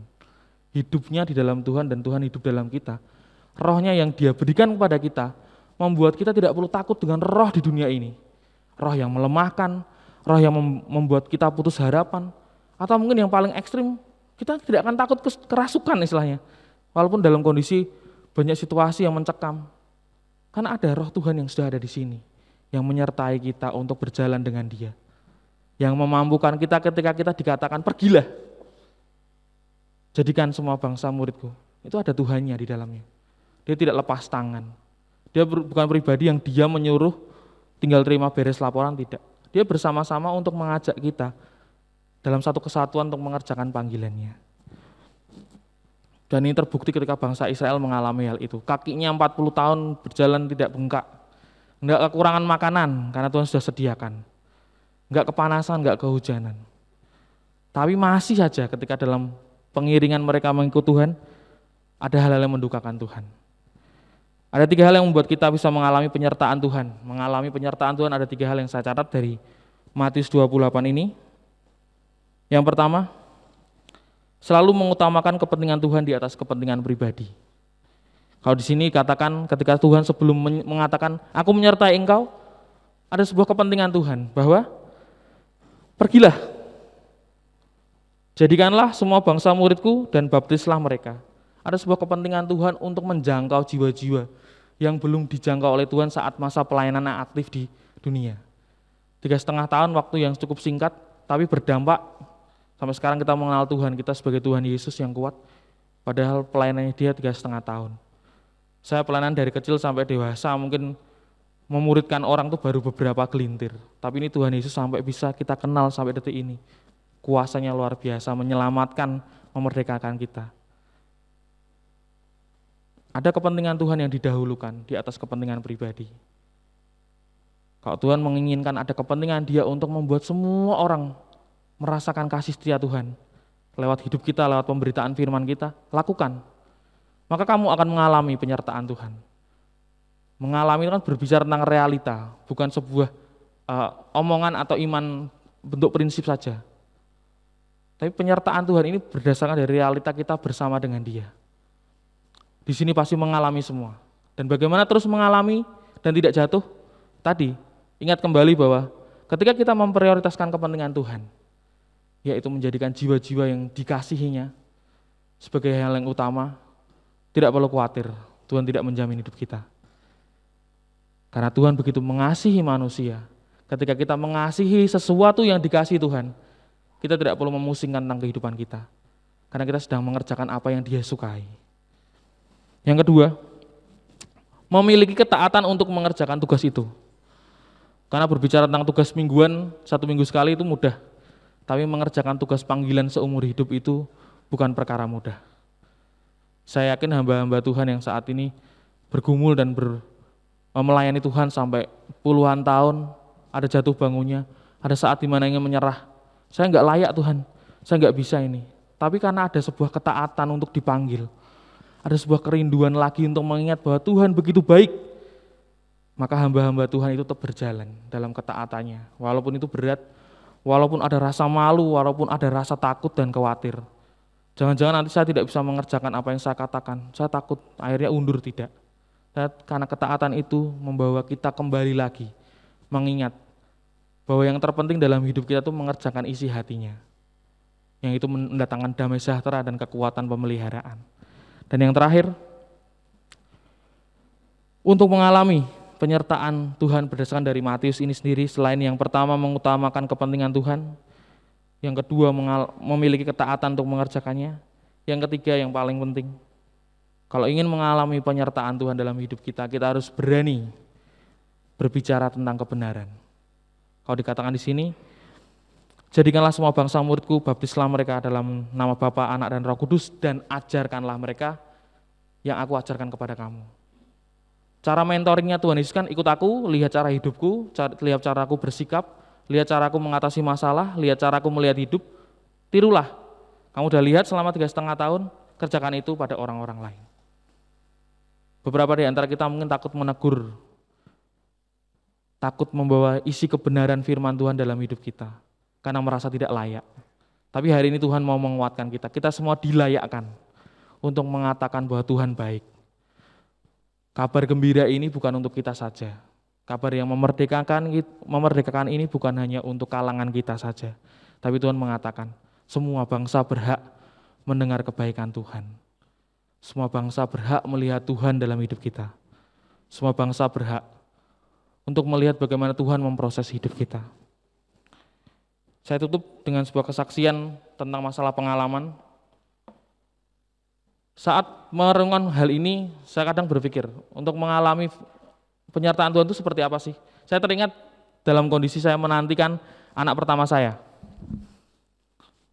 Hidupnya di dalam Tuhan dan Tuhan hidup dalam kita. Rohnya yang Dia berikan kepada kita membuat kita tidak perlu takut dengan roh di dunia ini. Roh yang melemahkan, roh yang membuat kita putus harapan, atau mungkin yang paling ekstrim, kita tidak akan takut kerasukan istilahnya. Walaupun dalam kondisi banyak situasi yang mencekam. Karena ada roh Tuhan yang sudah ada di sini, yang menyertai kita untuk berjalan dengan Dia. Yang memampukan kita ketika kita dikatakan pergilah. Jadikan semua bangsa muridku. Itu ada Tuhannya di dalamnya. Dia tidak lepas tangan. Dia bukan pribadi yang dia menyuruh tinggal terima beres laporan, tidak. Dia bersama-sama untuk mengajak kita dalam satu kesatuan untuk mengerjakan panggilannya. Dan ini terbukti ketika bangsa Israel mengalami hal itu. Kakinya 40 tahun berjalan tidak bengkak. Enggak kekurangan makanan karena Tuhan sudah sediakan. Enggak kepanasan, enggak kehujanan. Tapi masih saja ketika dalam pengiringan mereka mengikut Tuhan, ada hal-hal yang mendukakan Tuhan. Ada 3 hal yang membuat kita bisa mengalami penyertaan Tuhan. Mengalami penyertaan Tuhan ada 3 hal yang saya catat dari Matius 28 ini. Yang pertama, selalu mengutamakan kepentingan Tuhan di atas kepentingan pribadi. Kalau di sini katakan ketika Tuhan sebelum mengatakan aku menyertai engkau, ada sebuah kepentingan Tuhan bahwa pergilah, jadikanlah semua bangsa muridku dan baptislah mereka. Ada sebuah kepentingan Tuhan untuk menjangkau jiwa-jiwa yang belum dijangkau oleh Tuhan saat masa pelayanan aktif di dunia. 3,5 tahun waktu yang cukup singkat, tapi berdampak. Sampai sekarang kita mengenal Tuhan, kita sebagai Tuhan Yesus yang kuat, padahal pelayanannya dia 3,5 tahun. Saya pelayanan dari kecil sampai dewasa, mungkin memuridkan orang tuh baru beberapa gelintir. Tapi ini Tuhan Yesus sampai bisa kita kenal sampai detik ini. Kuasanya luar biasa, menyelamatkan, memerdekakan kita. Ada kepentingan Tuhan yang didahulukan di atas kepentingan pribadi. Kalau Tuhan menginginkan ada kepentingan dia untuk membuat semua orang merasakan kasih setia Tuhan lewat hidup kita, lewat pemberitaan firman kita, lakukan. Maka kamu akan mengalami penyertaan Tuhan. Mengalami itu kan berbicara tentang realita, bukan sebuah omongan atau iman bentuk prinsip saja. Tapi penyertaan Tuhan ini berdasarkan dari realita kita bersama dengan Dia. Di sini pasti mengalami semua. Dan bagaimana terus mengalami dan tidak jatuh? Tadi, ingat kembali bahwa ketika kita memprioritaskan kepentingan Tuhan, yaitu menjadikan jiwa-jiwa yang dikasihinya sebagai hal yang utama, tidak perlu khawatir, Tuhan tidak menjamin hidup kita. Karena Tuhan begitu mengasihi manusia, ketika kita mengasihi sesuatu yang dikasihi Tuhan, kita tidak perlu memusingkan tentang kehidupan kita, karena kita sedang mengerjakan apa yang Dia sukai. Yang kedua, memiliki ketaatan untuk mengerjakan tugas itu. Karena berbicara tentang tugas mingguan, 1 minggu sekali itu mudah. Tapi mengerjakan tugas panggilan seumur hidup itu bukan perkara mudah. Saya yakin hamba-hamba Tuhan yang saat ini bergumul dan melayani Tuhan sampai puluhan tahun, ada jatuh bangunnya, ada saat dimana ingin menyerah. Saya enggak layak Tuhan, saya enggak bisa ini. Tapi karena ada sebuah ketaatan untuk dipanggil, ada sebuah kerinduan lagi untuk mengingat bahwa Tuhan begitu baik, maka hamba-hamba Tuhan itu tetap berjalan dalam ketaatannya. Walaupun itu berat, walaupun ada rasa malu, walaupun ada rasa takut dan khawatir. Jangan-jangan nanti saya tidak bisa mengerjakan apa yang saya katakan, saya takut akhirnya undur, tidak. Karena ketaatan itu membawa kita kembali lagi, mengingat bahwa yang terpenting dalam hidup kita itu mengerjakan isi hatinya, yang itu mendatangkan damai sejahtera dan kekuatan pemeliharaan. Dan yang terakhir, untuk mengalami penyertaan Tuhan berdasarkan dari Matius ini sendiri, selain yang pertama mengutamakan kepentingan Tuhan, yang kedua memiliki ketaatan untuk mengerjakannya, yang ketiga yang paling penting, kalau ingin mengalami penyertaan Tuhan dalam hidup kita, kita harus berani berbicara tentang kebenaran. Kalau dikatakan di sini, jadikanlah semua bangsa muridku, baptislah mereka dalam nama Bapa, Anak, dan Roh Kudus, dan ajarkanlah mereka yang aku ajarkan kepada kamu. Cara mentoringnya Tuhan Yesus kan ikut aku, lihat cara hidupku, lihat cara aku bersikap, lihat cara aku mengatasi masalah, lihat cara aku melihat hidup, tirulah. Kamu udah lihat selama 3,5 tahun, kerjakan itu pada orang-orang lain. Beberapa di antara kita mungkin takut menegur, takut membawa isi kebenaran firman Tuhan dalam hidup kita, karena merasa tidak layak. Tapi hari ini Tuhan mau menguatkan kita, kita semua dilayakkan untuk mengatakan bahwa Tuhan baik. Kabar gembira ini bukan untuk kita saja. Kabar yang memerdekakan ini bukan hanya untuk kalangan kita saja. Tapi Tuhan mengatakan, semua bangsa berhak mendengar kebaikan Tuhan. Semua bangsa berhak melihat Tuhan dalam hidup kita. Semua bangsa berhak untuk melihat bagaimana Tuhan memproses hidup kita. Saya tutup dengan sebuah kesaksian tentang masalah pengalaman. Saat merenungkan hal ini, saya kadang berpikir, untuk mengalami penyertaan Tuhan itu seperti apa sih? Saya teringat dalam kondisi saya menantikan anak pertama saya.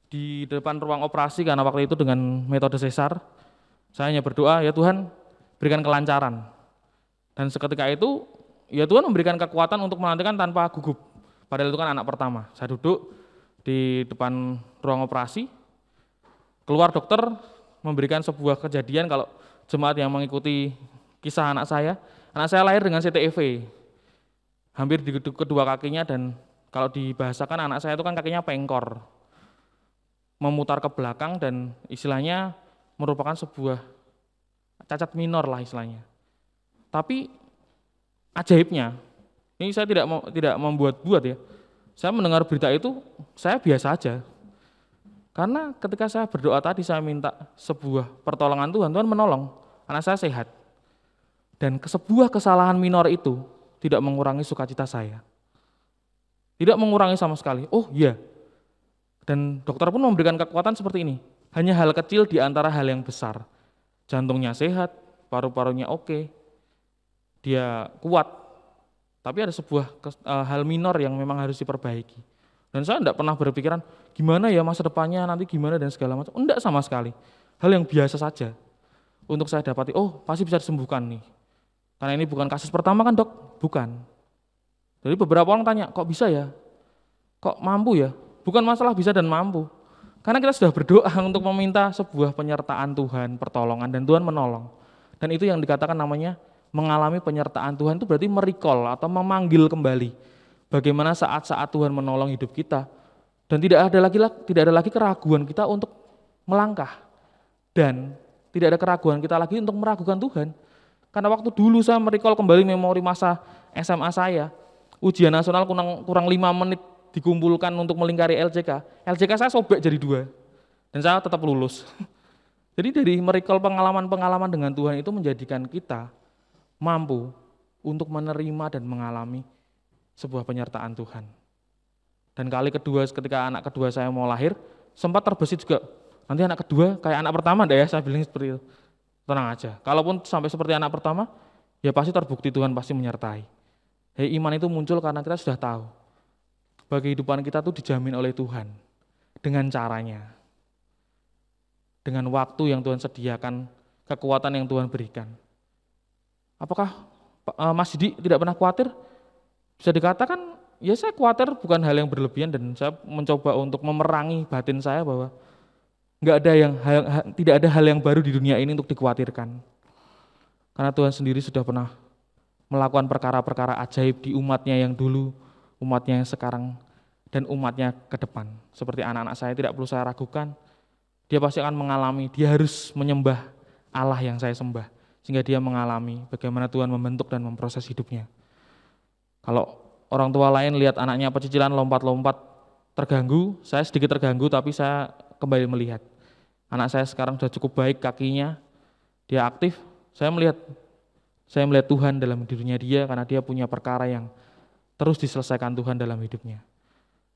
Di depan ruang operasi, karena waktu itu dengan metode sesar, saya hanya berdoa, ya Tuhan berikan kelancaran. Dan seketika itu, ya Tuhan memberikan kekuatan untuk menantikan tanpa gugup. Padahal itu kan anak pertama. Saya duduk di depan ruang operasi, keluar dokter memberikan sebuah kejadian kalau jemaat yang mengikuti kisah anak saya lahir dengan CTEV, hampir di kedua kakinya dan Kalau dibahasakan anak saya itu kan kakinya pengkor, memutar ke belakang dan istilahnya merupakan sebuah cacat minor lah istilahnya. Tapi ajaibnya, ini saya tidak membuat-buat ya. Saya mendengar berita itu, saya biasa aja. Karena ketika saya berdoa tadi, saya minta sebuah pertolongan Tuhan, Tuhan menolong, anak saya sehat. Dan sebuah kesalahan minor itu tidak mengurangi sukacita saya. Tidak mengurangi sama sekali. Oh iya. Dan dokter pun memberikan kekuatan seperti ini. Hanya hal kecil di antara hal yang besar. Jantungnya sehat, paru-parunya oke, dia kuat. Tapi ada sebuah hal minor yang memang harus diperbaiki. Dan saya tidak pernah berpikiran, gimana ya masa depannya, nanti gimana dan segala macam. Enggak sama sekali. Hal yang biasa saja. Untuk saya dapati, oh pasti bisa disembuhkan nih. Karena ini bukan kasus pertama kan dok? Bukan. Jadi beberapa orang tanya, kok bisa ya? Kok mampu ya? Bukan masalah bisa dan mampu. Karena kita sudah berdoa untuk meminta sebuah penyertaan Tuhan, pertolongan, dan Tuhan menolong. Dan itu yang dikatakan namanya mengalami penyertaan Tuhan, itu berarti merecall atau memanggil kembali. Bagaimana saat-saat Tuhan menolong hidup kita. Dan tidak ada lagi keraguan kita untuk melangkah. Dan tidak ada keraguan kita lagi untuk meragukan Tuhan. Karena waktu dulu saya merecall kembali memori masa SMA saya, ujian nasional kurang 5 menit dikumpulkan untuk melingkari LCK. LCK saya sobek jadi 2 dan saya tetap lulus. Jadi dari merecall pengalaman-pengalaman dengan Tuhan itu menjadikan kita mampu untuk menerima dan mengalami sebuah penyertaan Tuhan. Dan kali kedua ketika anak kedua saya mau lahir, sempat terbesit juga, nanti anak kedua kayak anak pertama enggak ya, saya bilang seperti itu. Tenang aja, kalaupun sampai seperti anak pertama, ya pasti terbukti Tuhan pasti menyertai. Iman itu muncul karena kita sudah tahu bahwa kehidupan kita tuh dijamin oleh Tuhan dengan caranya, dengan waktu yang Tuhan sediakan, kekuatan yang Tuhan berikan. Apakah Mas Didi tidak pernah khawatir? Bisa dikatakan, ya saya khawatir bukan hal yang berlebihan dan saya mencoba untuk memerangi batin saya bahwa tidak ada hal yang baru di dunia ini untuk dikhawatirkan. Karena Tuhan sendiri sudah pernah melakukan perkara-perkara ajaib di umatnya yang dulu, umatnya yang sekarang, dan umatnya ke depan. Seperti anak-anak saya tidak perlu saya ragukan, dia pasti akan mengalami, dia harus menyembah Allah yang saya sembah, sehingga dia mengalami bagaimana Tuhan membentuk dan memproses hidupnya. Kalau orang tua lain lihat anaknya pecicilan lompat-lompat terganggu, saya sedikit terganggu tapi saya kembali melihat. Anak saya sekarang sudah cukup baik kakinya, dia aktif, saya melihat Tuhan dalam dirinya dia karena dia punya perkara yang terus diselesaikan Tuhan dalam hidupnya.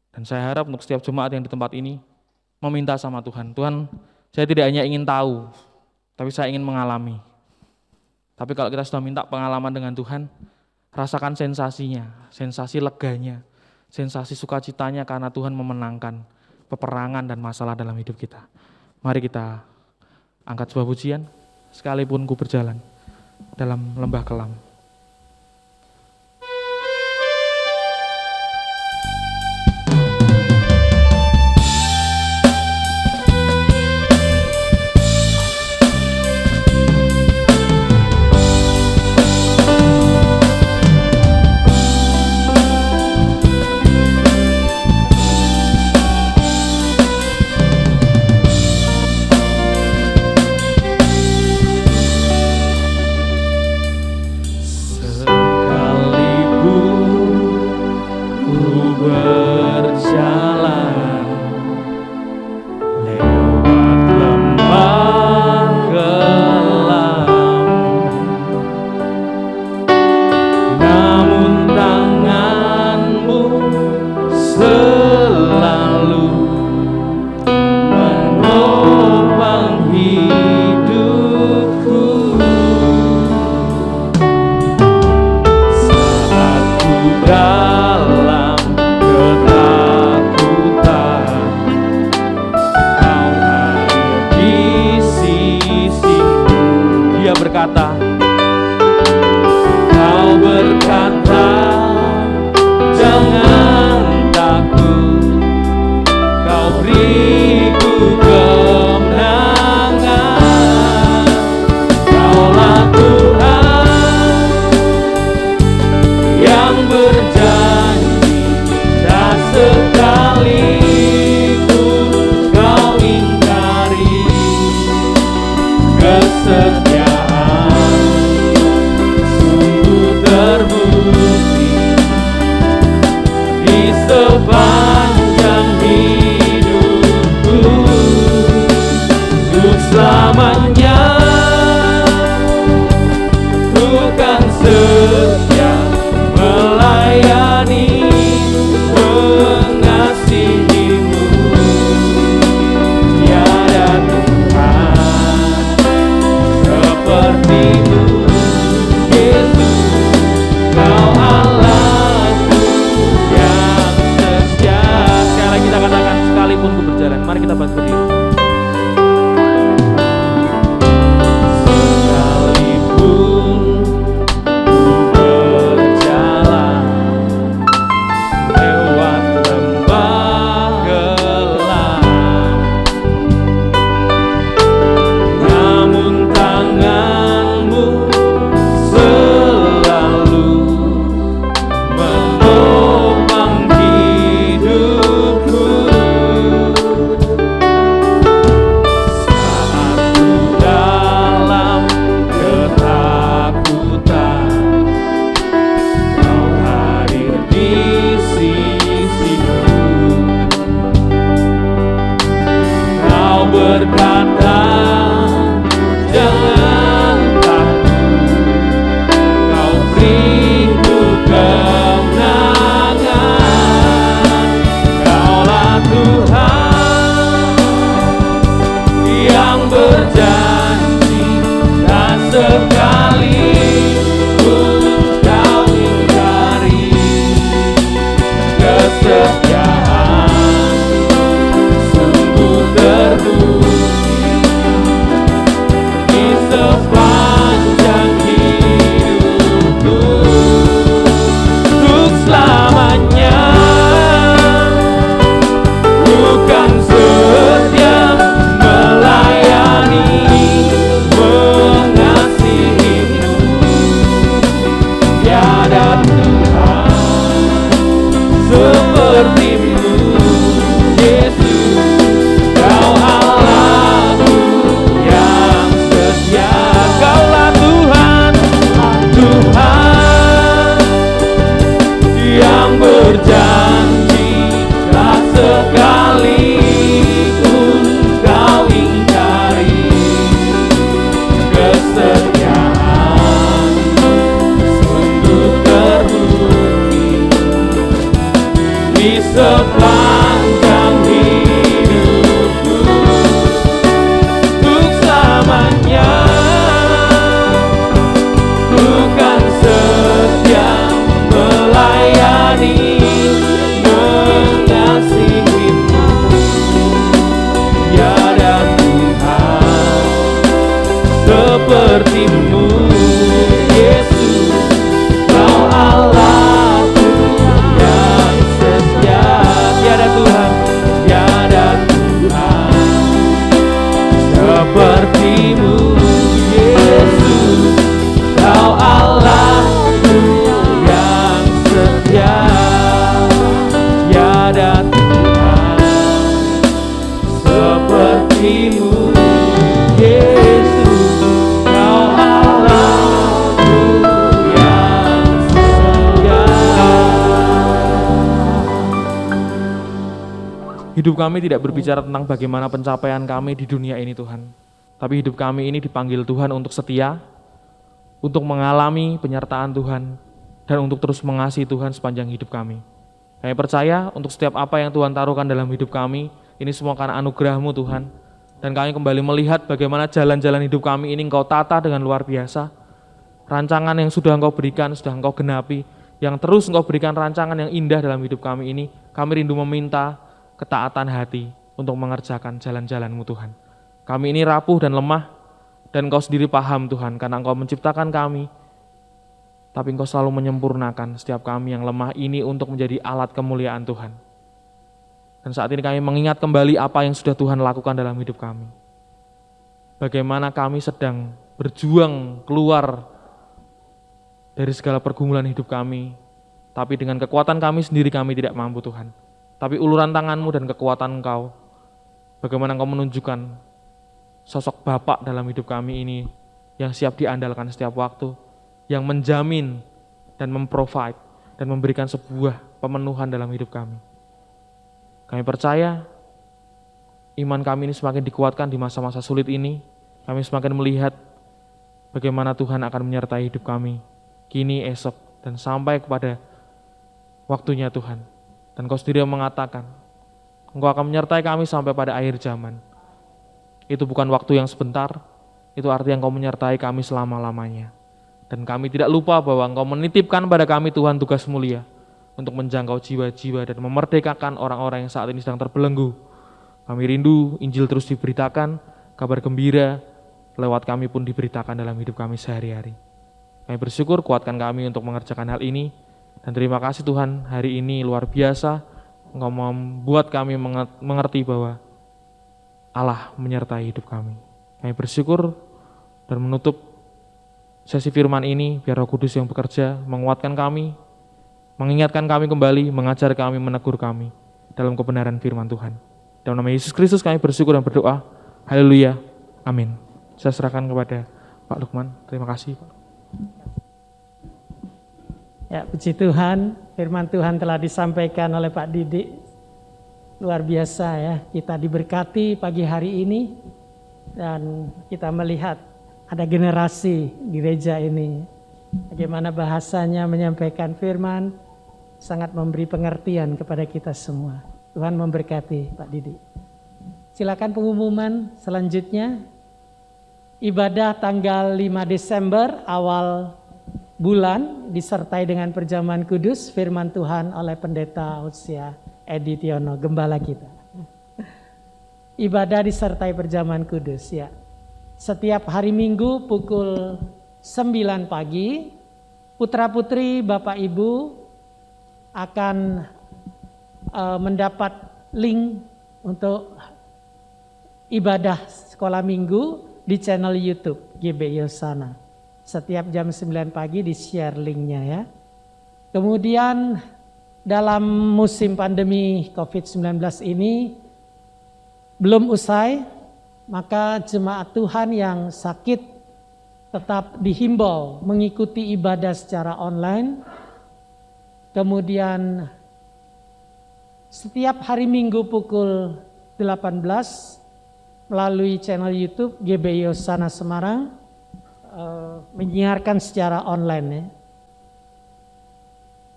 Dan saya harap untuk setiap jemaat yang di tempat ini meminta sama Tuhan, Tuhan saya tidak hanya ingin tahu, tapi saya ingin mengalami. Tapi kalau kita sudah minta pengalaman dengan Tuhan, rasakan sensasinya, sensasi leganya, sensasi sukacitanya karena Tuhan memenangkan peperangan dan masalah dalam hidup kita. Mari kita angkat sebuah pujian, sekalipun ku berjalan dalam lembah kelam. selamanya ku kan setia melayani, mengasihimu. Tiada Tuhan sepertimu, Yesus, Kau Allahku yang setia. Sekali lagi kita katakan, sekalipun ku berjalan. Mari kita berdiri. Hidup kami tidak berbicara tentang bagaimana pencapaian kami di dunia ini Tuhan. Tapi hidup kami ini dipanggil Tuhan untuk setia, untuk mengalami penyertaan Tuhan, dan untuk terus mengasihi Tuhan sepanjang hidup kami. Kami percaya untuk setiap apa yang Tuhan taruhkan dalam hidup kami, ini semua karena anugerah-Mu Tuhan. Dan kami kembali melihat bagaimana jalan-jalan hidup kami ini Engkau tata dengan luar biasa. Rancangan yang sudah Engkau berikan, sudah Engkau genapi, yang terus Engkau berikan rancangan yang indah dalam hidup kami ini. Kami rindu meminta ketaatan hati untuk mengerjakan jalan-jalan-Mu Tuhan. Kami ini rapuh dan lemah, dan Engkau sendiri paham Tuhan, karena Engkau menciptakan kami, tapi Engkau selalu menyempurnakan setiap kami yang lemah ini untuk menjadi alat kemuliaan Tuhan. Dan saat ini kami mengingat kembali apa yang sudah Tuhan lakukan dalam hidup kami. Bagaimana kami sedang berjuang keluar dari segala pergumulan hidup kami, tapi dengan kekuatan kami sendiri kami tidak mampu Tuhan. Tapi uluran tangan-Mu dan kekuatan Engkau, bagaimana Engkau menunjukkan sosok Bapak dalam hidup kami ini yang siap diandalkan setiap waktu, yang menjamin dan memprovide dan memberikan sebuah pemenuhan dalam hidup kami. Kami percaya iman kami ini semakin dikuatkan di masa-masa sulit ini. Kami semakin melihat bagaimana Tuhan akan menyertai hidup kami, kini, esok, dan sampai kepada waktunya Tuhan. Dan Kau sendiri yang mengatakan, Engkau akan menyertai kami sampai pada akhir zaman. Itu bukan waktu yang sebentar, itu artinya Engkau menyertai kami selama-lamanya. Dan kami tidak lupa bahwa Engkau menitipkan pada kami Tuhan tugas mulia untuk menjangkau jiwa-jiwa dan memerdekakan orang-orang yang saat ini sedang terbelenggu. Kami rindu Injil terus diberitakan, kabar gembira lewat kami pun diberitakan dalam hidup kami sehari-hari. Kami bersyukur, kuatkan kami untuk mengerjakan hal ini. Dan terima kasih Tuhan, hari ini luar biasa Engkau membuat kami mengerti bahwa Allah menyertai hidup kami. Kami bersyukur dan menutup sesi firman ini, biar Roh Kudus yang bekerja menguatkan kami, mengingatkan kami kembali, mengajar kami, menegur kami dalam kebenaran firman Tuhan. Dalam nama Yesus Kristus kami bersyukur dan berdoa. Haleluya. Amin. Saya serahkan kepada Pak Lukman. Terima kasih, Pak. Ya, puji Tuhan, firman Tuhan telah disampaikan oleh Pak Didik. Luar biasa ya, kita diberkati pagi hari ini dan kita melihat ada generasi di gereja ini. Bagaimana bahasanya menyampaikan firman sangat memberi pengertian kepada kita semua. Tuhan memberkati Pak Didik. Silakan pengumuman selanjutnya. Ibadah tanggal 5 Desember awal bulan disertai dengan perjamuan kudus firman Tuhan oleh Pendeta Hosea Edi Tiono, gembala kita. Ibadah disertai perjamuan kudus ya. Setiap hari Minggu pukul 9 pagi, putra-putri Bapak Ibu akan mendapat link untuk ibadah sekolah minggu di channel YouTube GBI Hosana. Setiap jam 9 pagi di-share linknya ya. Kemudian dalam musim pandemi COVID-19 ini belum usai, maka jemaat Tuhan yang sakit tetap dihimbau mengikuti ibadah secara online. Kemudian setiap hari Minggu pukul 18 melalui channel YouTube GBI Hosana Semarang menyiarkan secara online ya.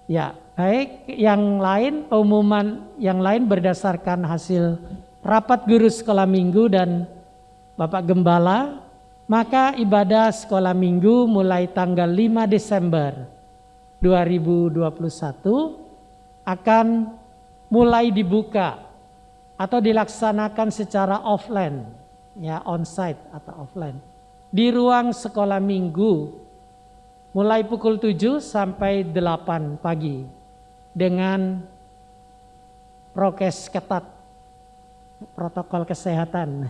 Ya, baik, yang lain pengumuman yang lain berdasarkan hasil rapat guru sekolah minggu dan Bapak Gembala, maka ibadah sekolah minggu mulai tanggal 5 Desember 2021 akan mulai dibuka atau dilaksanakan secara offline, ya onsite atau offline. Di ruang sekolah minggu mulai pukul 7 sampai 8 pagi dengan prokes ketat, protokol kesehatan.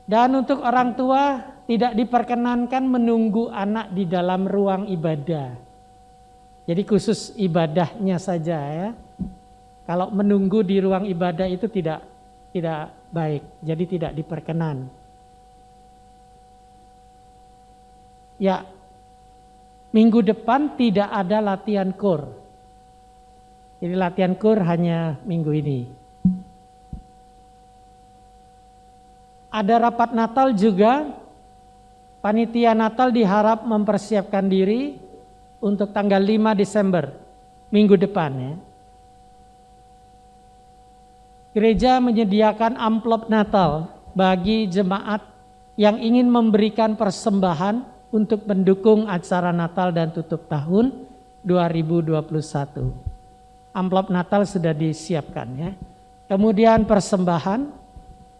Dan untuk orang tua tidak diperkenankan menunggu anak di dalam ruang ibadah. Jadi khusus ibadahnya saja ya. Kalau menunggu di ruang ibadah itu tidak baik, jadi tidak diperkenan. Ya, minggu depan tidak ada latihan KUR. Jadi latihan KUR hanya minggu ini. Ada rapat Natal juga. Panitia Natal diharap mempersiapkan diri untuk tanggal 5 Desember, minggu depan ya. Gereja menyediakan amplop Natal bagi jemaat yang ingin memberikan persembahan untuk mendukung acara Natal dan tutup tahun 2021. Amplop Natal sudah disiapkan ya. Kemudian persembahan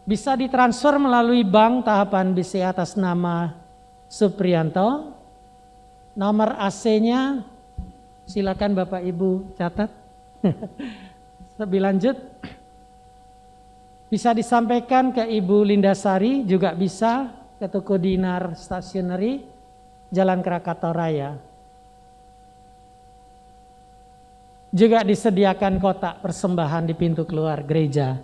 bisa ditransfer melalui bank tahapan BCA atas nama Suprianto. Nomor AC-nya silakan Bapak Ibu catat. Lebih lanjut bisa disampaikan ke Ibu Lindasari, juga bisa ke toko Dinar Stationery Jalan Krakatau Raya. Juga disediakan kotak persembahan di pintu keluar gereja.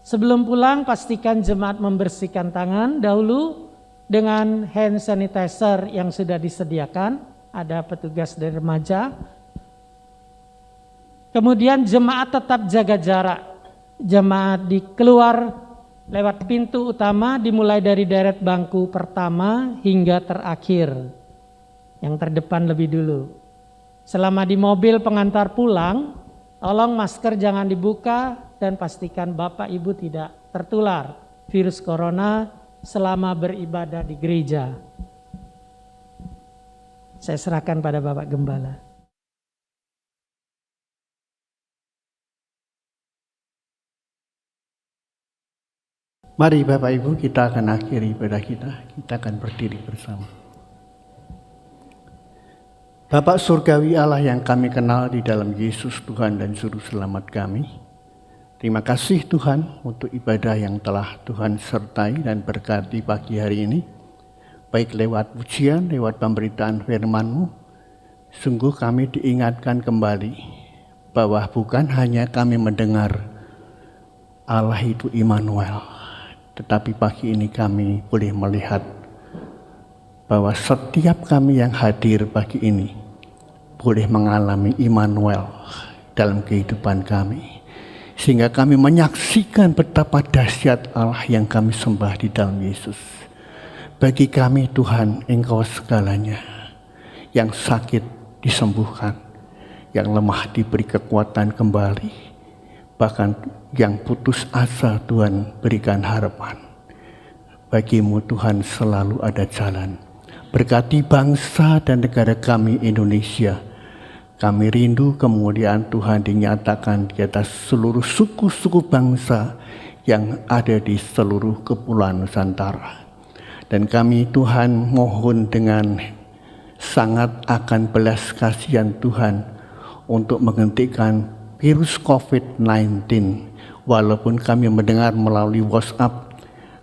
Sebelum pulang pastikan jemaat membersihkan tangan dahulu dengan hand sanitizer yang sudah disediakan. Ada petugas dari remaja. Kemudian jemaat tetap jaga jarak Jemaat keluar lewat pintu utama dimulai dari deret bangku pertama hingga terakhir. Yang terdepan lebih dulu. Selama di mobil pengantar pulang, tolong masker jangan dibuka dan pastikan Bapak Ibu tidak tertular virus corona selama beribadah di gereja. Saya serahkan pada Bapak Gembala. Mari Bapak Ibu, kita akan akhiri ibadah kita akan berdiri bersama. Bapak Surgawi Allah yang kami kenal di dalam Yesus Tuhan dan Juru Selamat kami, terima kasih Tuhan untuk ibadah yang telah Tuhan sertai dan berkati pagi hari ini, baik lewat pujian, lewat pemberitaan firman-Mu. Sungguh kami diingatkan kembali bahwa bukan hanya kami mendengar Allah itu Immanuel, tetapi pagi ini kami boleh melihat bahwa setiap kami yang hadir pagi ini boleh mengalami Immanuel dalam kehidupan kami. Sehingga kami menyaksikan betapa dahsyat Allah yang kami sembah di dalam Yesus. Bagi kami Tuhan, Engkau segalanya. Yang sakit disembuhkan, yang lemah diberi kekuatan kembali, bahkan yang putus asa Tuhan berikan harapan. Bagi-Mu Tuhan selalu ada jalan. Berkati bangsa dan negara kami Indonesia. Kami rindu kemuliaan Tuhan dinyatakan di atas seluruh suku-suku bangsa yang ada di seluruh kepulauan Nusantara. Dan kami Tuhan mohon dengan sangat akan belas kasihan Tuhan untuk menghentikan virus COVID-19. Walaupun kami mendengar melalui WhatsApp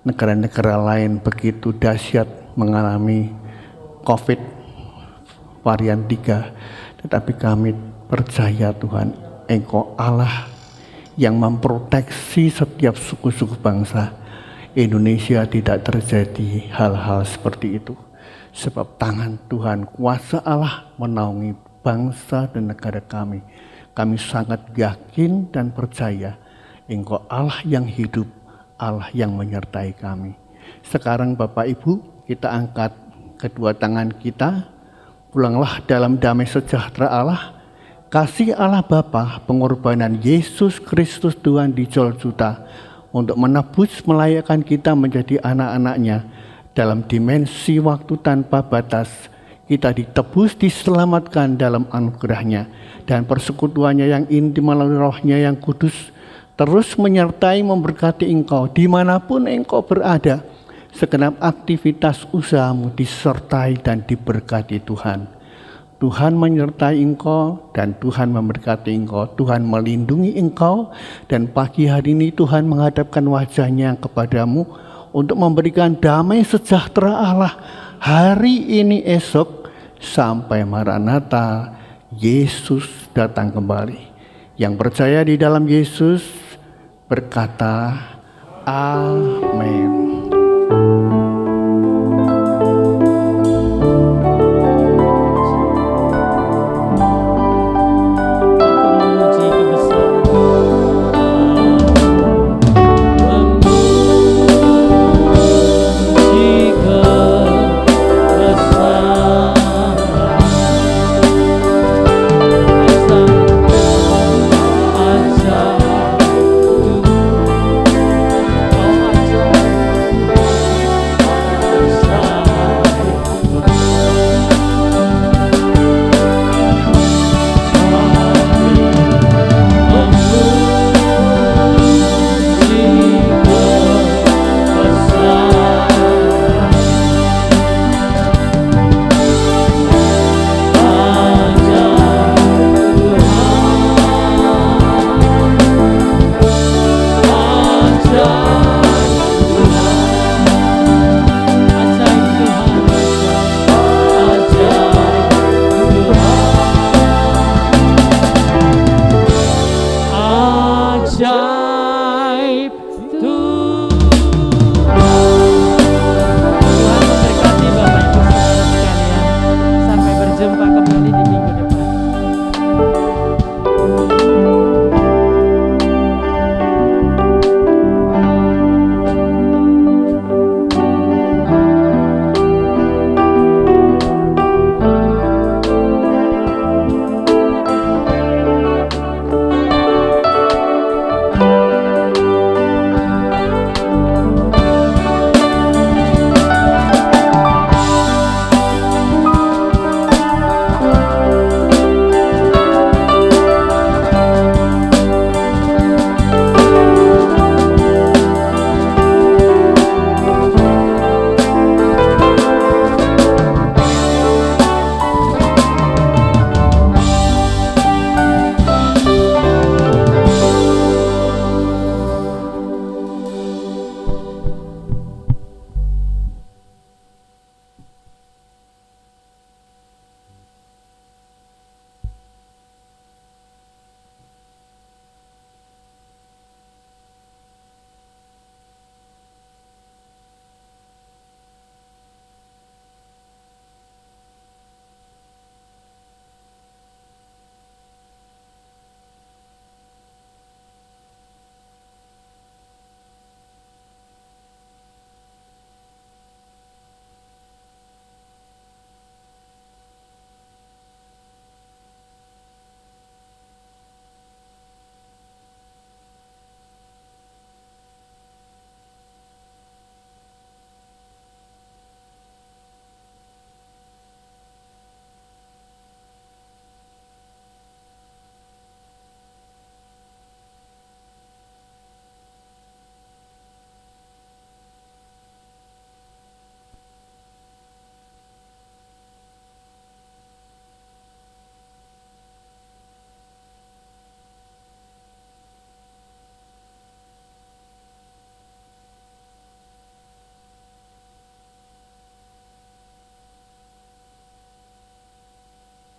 negara-negara lain begitu dahsyat mengalami COVID varian 3, tetapi kami percaya Tuhan, Engkau Allah yang memproteksi setiap suku-suku bangsa. Indonesia tidak terjadi hal-hal seperti itu, sebab tangan Tuhan, kuasa Allah menaungi bangsa dan negara kami. Kami sangat yakin dan percaya Engkau Allah yang hidup, Allah yang menyertai kami. Sekarang Bapak Ibu, kita angkat kedua tangan kita, pulanglah dalam damai sejahtera Allah, kasih Allah Bapa, pengorbanan Yesus Kristus Tuhan di Golgota untuk menebus melayakkan kita menjadi anak-anak-Nya dalam dimensi waktu tanpa batas. Kita ditebus, diselamatkan dalam anugerah-Nya, dan persekutuannya yang intim melalui Roh-Nya yang kudus terus menyertai memberkati engkau dimanapun engkau berada. Segenap aktivitas usahamu disertai dan diberkati Tuhan. Tuhan menyertai engkau dan Tuhan memberkati engkau. Tuhan melindungi engkau, dan pagi hari ini Tuhan menghadapkan wajah-Nya kepadamu untuk memberikan damai sejahtera Allah hari ini, esok, sampai Maranatha, Yesus datang kembali. Yang percaya di dalam Yesus berkata, Amin.